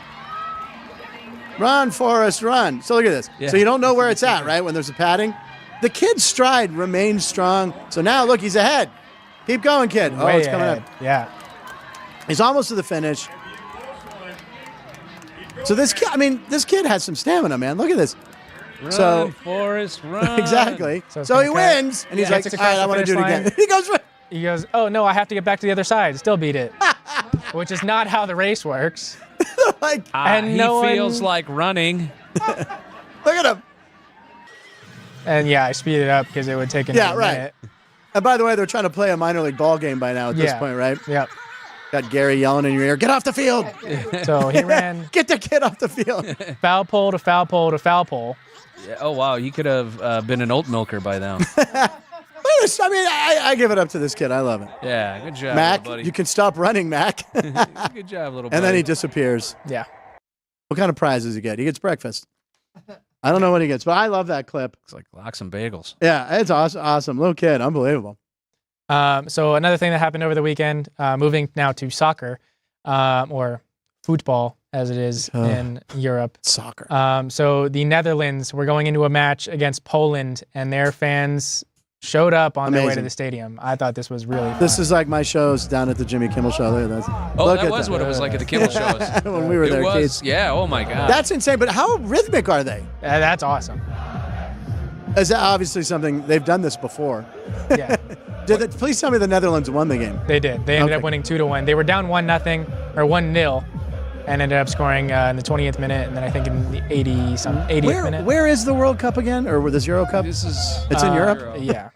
Run, Forrest, run. So look at this. Yeah. So you don't know where it's at, right? When there's a padding, the kid's stride remains strong. So now look, he's ahead. Keep going, kid. Oh, Way it's coming ahead. up. Yeah. He's almost to the finish. So this kid has some stamina, man. Look at this. run, So Forrest, run. exactly. So it's So he gonna cut- wins, and he's Yeah. like, Gets all right, across I the want to do it finish again. line. He goes, He goes, oh, no, I have to get back to the other side. Still beat it. Which is not how the race works. like, And he no one- feels like running. look at him. And yeah, I speeded it up because it would take another minute. And by the way, they're trying to play a minor league ball game by now at this Yeah. point, right? Yep. Got Gary yelling in your ear, get off the field. So he ran Get the kid off the field. foul pole to foul pole to foul pole. Yeah, oh, wow. You could have been an oat milker by now. Look at this. I mean, I give it up to this kid. I love it. Yeah, good job, Mac, little buddy. you can stop running, Mac. Good job, little buddy. And then he disappears. Yeah. What kind of prize does he get? He gets breakfast. I don't know what he gets, but I love that clip. Looks like lox and bagels. Yeah, it's awesome. Awesome. Little kid. Unbelievable. So another thing that happened over the weekend, moving now to soccer, or football as it is in Europe. Soccer. So the Netherlands were going into a match against Poland, and their fans showed up on their way to Amazing. the stadium. I thought this was really fun. This is like my shows down at the Jimmy Kimmel Show. Look at that. Oh, Look that at was what it was like at the Kimmel shows. when we were there, It was, kids. yeah, oh my God. That's insane. But how rhythmic are they? That's awesome. Is that obviously something they've done this before? Yeah. Please tell me the Netherlands won the game. They did. They ended Okay. up winning 2-1. They were down 1-0 or 1-0, and ended up scoring in the 20th minute, and then I think in the 80th minute. Where is the World Cup again, or this Euro Cup? This is It's in Europe. Yeah.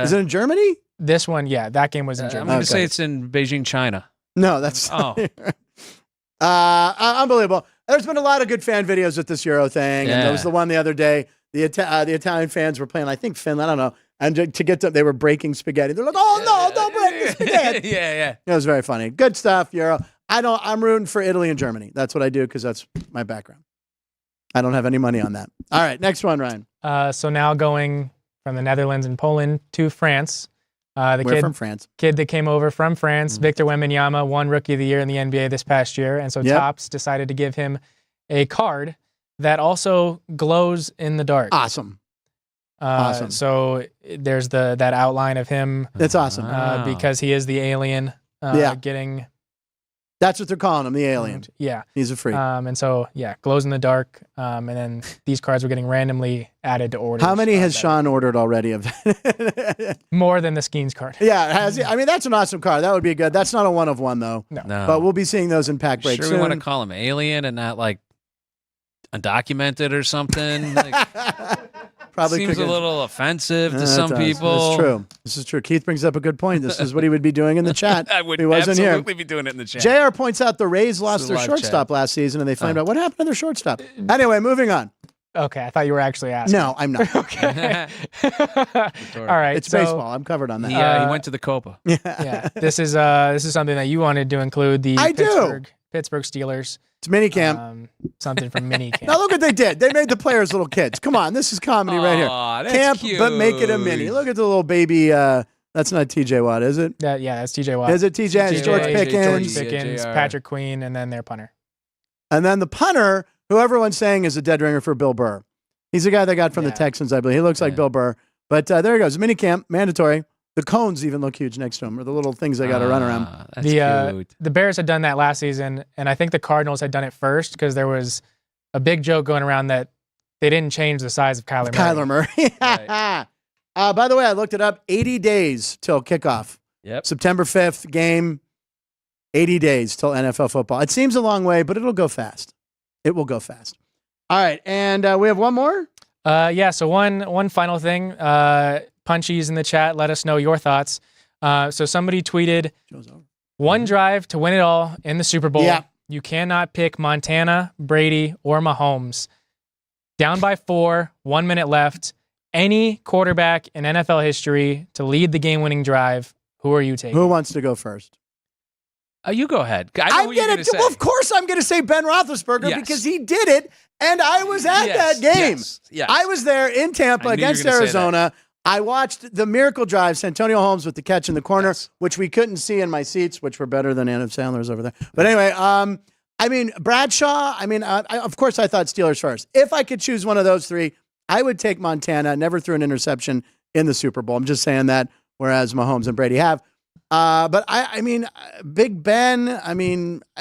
Is it in Germany? This one, yeah, that game was in I'm Germany. going to say it's in Beijing, China. No, that's Oh. unbelievable. There's been a lot of good fan videos with this Euro thing, and there was Yeah. the one the other day. The Italian fans were playing, I think Finland, I don't know, and to get to, they were breaking spaghetti. They're like, "Oh no, don't break the spaghetti!" Yeah. It was very funny. Good stuff, Euro. I'm rooting for Italy and Germany. That's what I do because that's my background. I don't have any money on that. All right, next one, Ryan. So now going from the Netherlands and Poland to France. We're from France. Kid that came over from France, Victor Wembanyama, won Rookie of the Year in the NBA this past year, and so Yep. Topps decided to give him a card that also glows in the dark. Awesome. Awesome. So there's that outline of him. That's awesome. Because he is the alien. Getting. That's what they're calling him, the alien. Yeah. He's a freak. And so, glows in the dark. And then these cards were getting randomly added to orders. How many has Sean ordered already of More than the Skeens card. Yeah, has he? I mean, that's an awesome card. That would be good. That's not a 1 of 1, though. No. But we'll be seeing those in pack breaks Sure, soon. we want to call him alien and not like undocumented or something. Like, Probably seems a little offensive to some people. It's true. This is true. Keith brings up a good point. This is what he would be doing in the chat. I would if he wasn't absolutely here. be doing it in the chat. JR points out the Rays lost their live shortstop chat. last season, and they find out what happened to their shortstop. Anyway, moving on. Okay, I thought you were actually asking. No, I'm not. Okay. All right. It's baseball. I'm covered on that. He went to the Copa. Yeah. This is something that you wanted to include. The Pittsburgh Steelers. It's minicamp. Something from minicamp. Now look what they did. They made the players little kids. Come on, this is comedy right here. That's Camp, cute. but make it a mini. Look at the little baby. That's not TJ Watt, is it? Yeah, that's TJ Watt. Is it TJ? It's George Pickens. George Pickens, Patrick Queen, and then their punter. And then the punter, who everyone's saying is a dead ringer for Bill Burr. He's the guy they got from the Texans, I believe. He looks like Bill Burr. But there he goes. Minicamp, mandatory. The cones even look huge next to him, or the little things they got to run around. That's cute. The Bears had done that last season, and I think the Cardinals had done it first because there was a big joke going around that they didn't change the size of Kyler Murray. Right. By the way, I looked it up. 80 days till kickoff. Yep. September 5th, game. 80 days till NFL football. It seems a long way, but it'll go fast. It will go fast. All right, and we have one more? So one final thing. Punchies in the chat, let us know your thoughts. So somebody tweeted, one drive to win it all in the Super Bowl. Yeah. You cannot pick Montana, Brady, or Mahomes. Down by 4, 1 minute left. Any quarterback in NFL history to lead the game-winning drive, who are you taking? Who wants to go first? You go ahead. I know what you're gonna say. Well, of course I'm going to say Ben Roethlisberger because he did it, and I was at that game. Yes. I was there in Tampa I knew you were against gonna say Arizona. I watched the miracle drive, Santonio Holmes with the catch in the corner, which we couldn't see in my seats, which were better than Adam Sandler's over there. But anyway, I mean, Bradshaw, of course I thought Steelers first. If I could choose one of those three, I would take Montana. Never threw an interception in the Super Bowl. I'm just saying that, whereas Mahomes and Brady have. But I mean, Big Ben,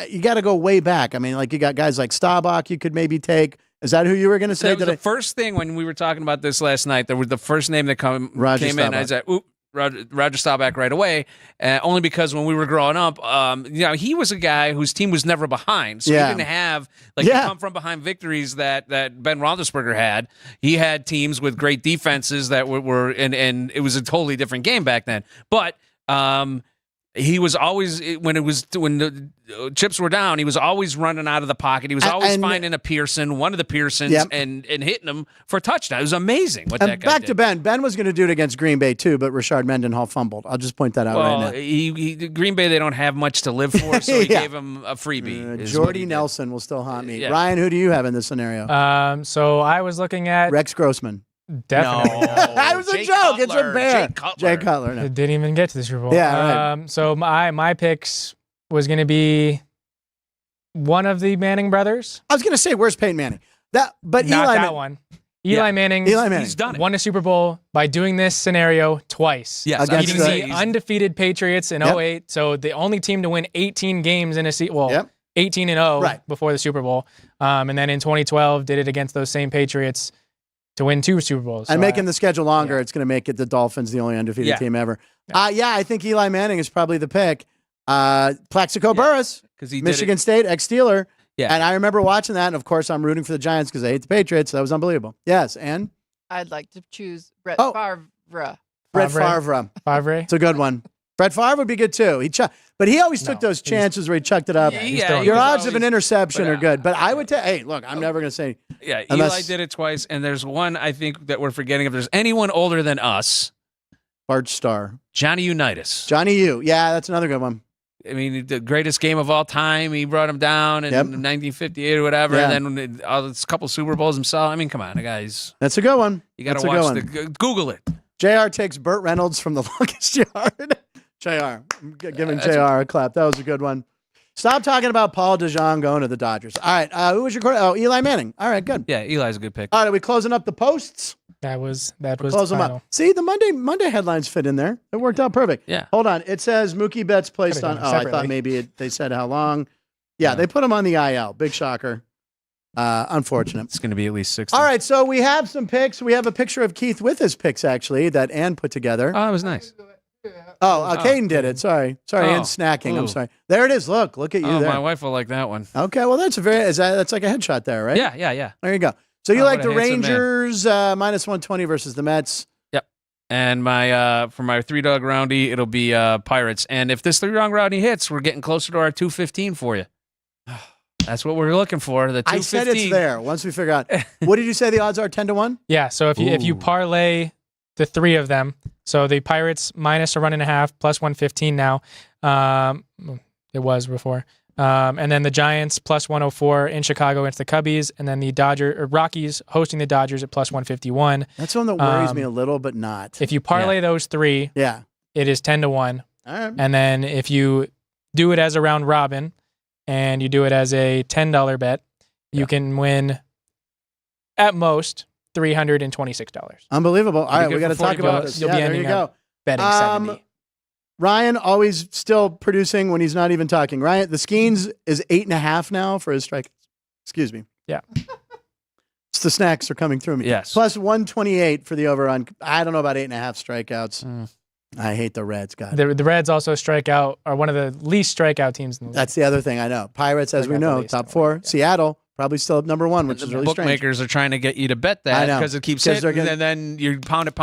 you got to go way back. Like you got guys like Staubach you could maybe take. Is that who you were going to say? That was the first thing when we were talking about this last night. There was the first name that came in. I said, "Oop, Roger Staubach right away." Only because when we were growing up, he was a guy whose team was never behind, so he didn't have the come from behind victories that Ben Roethlisberger had. He had teams with great defenses that were and it was a totally different game back then. But he was always when the chips were down, he was always running out of the pocket. He was always finding one of the Pearsons, and hitting them for a touchdown. It was amazing what that guy back did. to Ben. Ben was going to do it against Green Bay too, but Rashard Mendenhall fumbled. I'll just point that out right now. Green Bay, they don't have much to live for, so he gave him a freebie. Jordy Nelson will still haunt me. Yeah. Ryan, who do you have in this scenario? So I was looking at Rex Grossman. Definitely. That was a joke. It's a bear. Jay Cutler. No. It didn't even get to the Super Bowl. Yeah, right. So my picks was going to be one of the Manning brothers. I was going to say, where's Peyton Manning? But Not Eli that one. Eli Manning. He's done it. Won a Super Bowl by doing this scenario twice. Yes, against beating the undefeated Patriots in 2008. So the only team to win 18 games in a season. Well, 18-0 before the Super Bowl. And then in 2012, did it against those same Patriots to win 2 Super Bowls. And making the schedule longer, it's going to make it the Dolphins the only undefeated team ever. I think Eli Manning is probably the pick. Plaxico Burress, Michigan State, ex-Steeler. Yeah. And I remember watching that, and of course I'm rooting for the Giants because I hate the Patriots. That was unbelievable. Yes, and? I'd like to choose Brett Favre. Brett Favre. It's a good one. Brett Favre would be good too. But he always took those chances where he chucked it up. Your odds of an interception are good. But I would tell, hey, look, I'm never going to say. Yeah, Eli did it twice, and there's one I think that we're forgetting. If there's anyone older than us, Bart Starr. Johnny Unitas. Johnny U. Yeah, that's another good one. I mean, the greatest game of all time. He brought him down in 1958 or whatever, and then a couple Super Bowls himself. I mean, come on, guys. That's a good one. You got to watch Google it. JR takes Burt Reynolds from the longest yard. JR. I'm giving JR a clap. That was a good one. Stop talking about Paul DeJong going to the Dodgers. All right. Who was your quarterback? Oh, Eli Manning. All right, good. Yeah, Eli's a good pick. All right, are we closing up the posts? That was Close the them final. up. See, the Monday headlines fit in there. It worked out perfect. Yeah. Hold on. It says Mookie Betts placed Could've on. done Oh, it I thought separately. maybe they said how long. Yeah, they put him on the IL. Big shocker. Unfortunate. It's going to be at least 60. All right, so we have some picks. We have a picture of Keith with his picks, actually, that Ann put together. Oh, that was nice. Caden did it. Sorry, Ann's snacking. I'm Ooh. sorry. There it is. Look at you there. My wife will like that one. Okay, well, that's that's like a headshot there, right? Yeah. There you go. So you Oh, like what a the handsome man. Rangers minus 120 versus the Mets. Yep. And my for my 3-dog roundy, it'll be Pirates. And if this 3-dog roundy hits, we're getting closer to our 215 for you. That's what we're looking for. The 215. I said it's there. Once we figure out. What did you say the odds are? 10-1. Yeah. So if you parlay the three of them, so the Pirates minus a 1.5 plus 115 now. It was before. And then the Giants plus 104 in Chicago against the Cubbies, and then the Rockies hosting the Dodgers at plus 151. That's one that worries me a little, but not. If you parlay those three, it is 10-1. All right. And then if you do it as a round robin and you do it as a $10 bet, you can win at most $326. Unbelievable. All right, we got to talk about this. You'll be there ending you go. up betting 70. Ryan always still producing when he's not even talking. Ryan, the Skeens is 8.5 now for his strike. Excuse me. Yeah. It's the snacks are coming through me. Yes. Plus 128 for the over on. I don't know about 8.5 strikeouts. I hate the Reds, God. The Reds also are one of the least strikeout teams in the league. That's the other thing I know. Pirates, as we know, top 4. Seattle, probably still up number 1, which is really strange. Bookmakers are trying to get you to bet that because it keeps hitting, and then you pound it,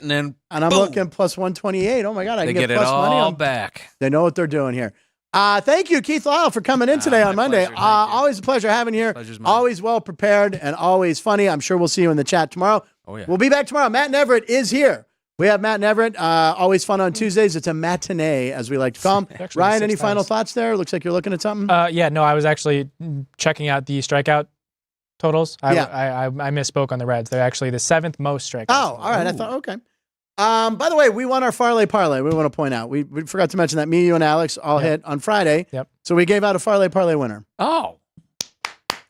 and then and I'm boom. looking plus 128. Oh my God, I They can get it plus money all on back. They know what they're doing here. Thank you, Keith Lyle, for coming in today on Monday. Always a pleasure having you here. Always well prepared and always funny. I'm sure we'll see you in the chat tomorrow. Oh, yeah. We'll be back tomorrow. Matt and Everett is here. We have Matt and Everett. Always fun on Tuesdays. It's a matinee, as we like to call them. Ryan, any final thoughts there? Looks like you're looking at something. No, I was actually checking out the strikeout totals. I misspoke on the Reds. They're actually the 7th most strikeouts. Oh, all right. I thought, okay. By the way, we won our parlay. We want to point out. We forgot to mention that me, you, and Alex all hit on Friday. Yep. So we gave out a parlay winner. Oh.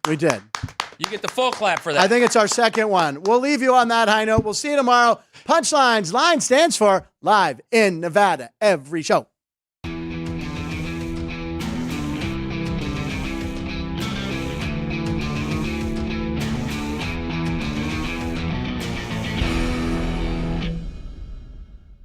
We did. You get the full clap for that. I think it's our second one. We'll leave you on that high note. We'll see you tomorrow. Punchlines. Line stands for Live in Nevada. Every show.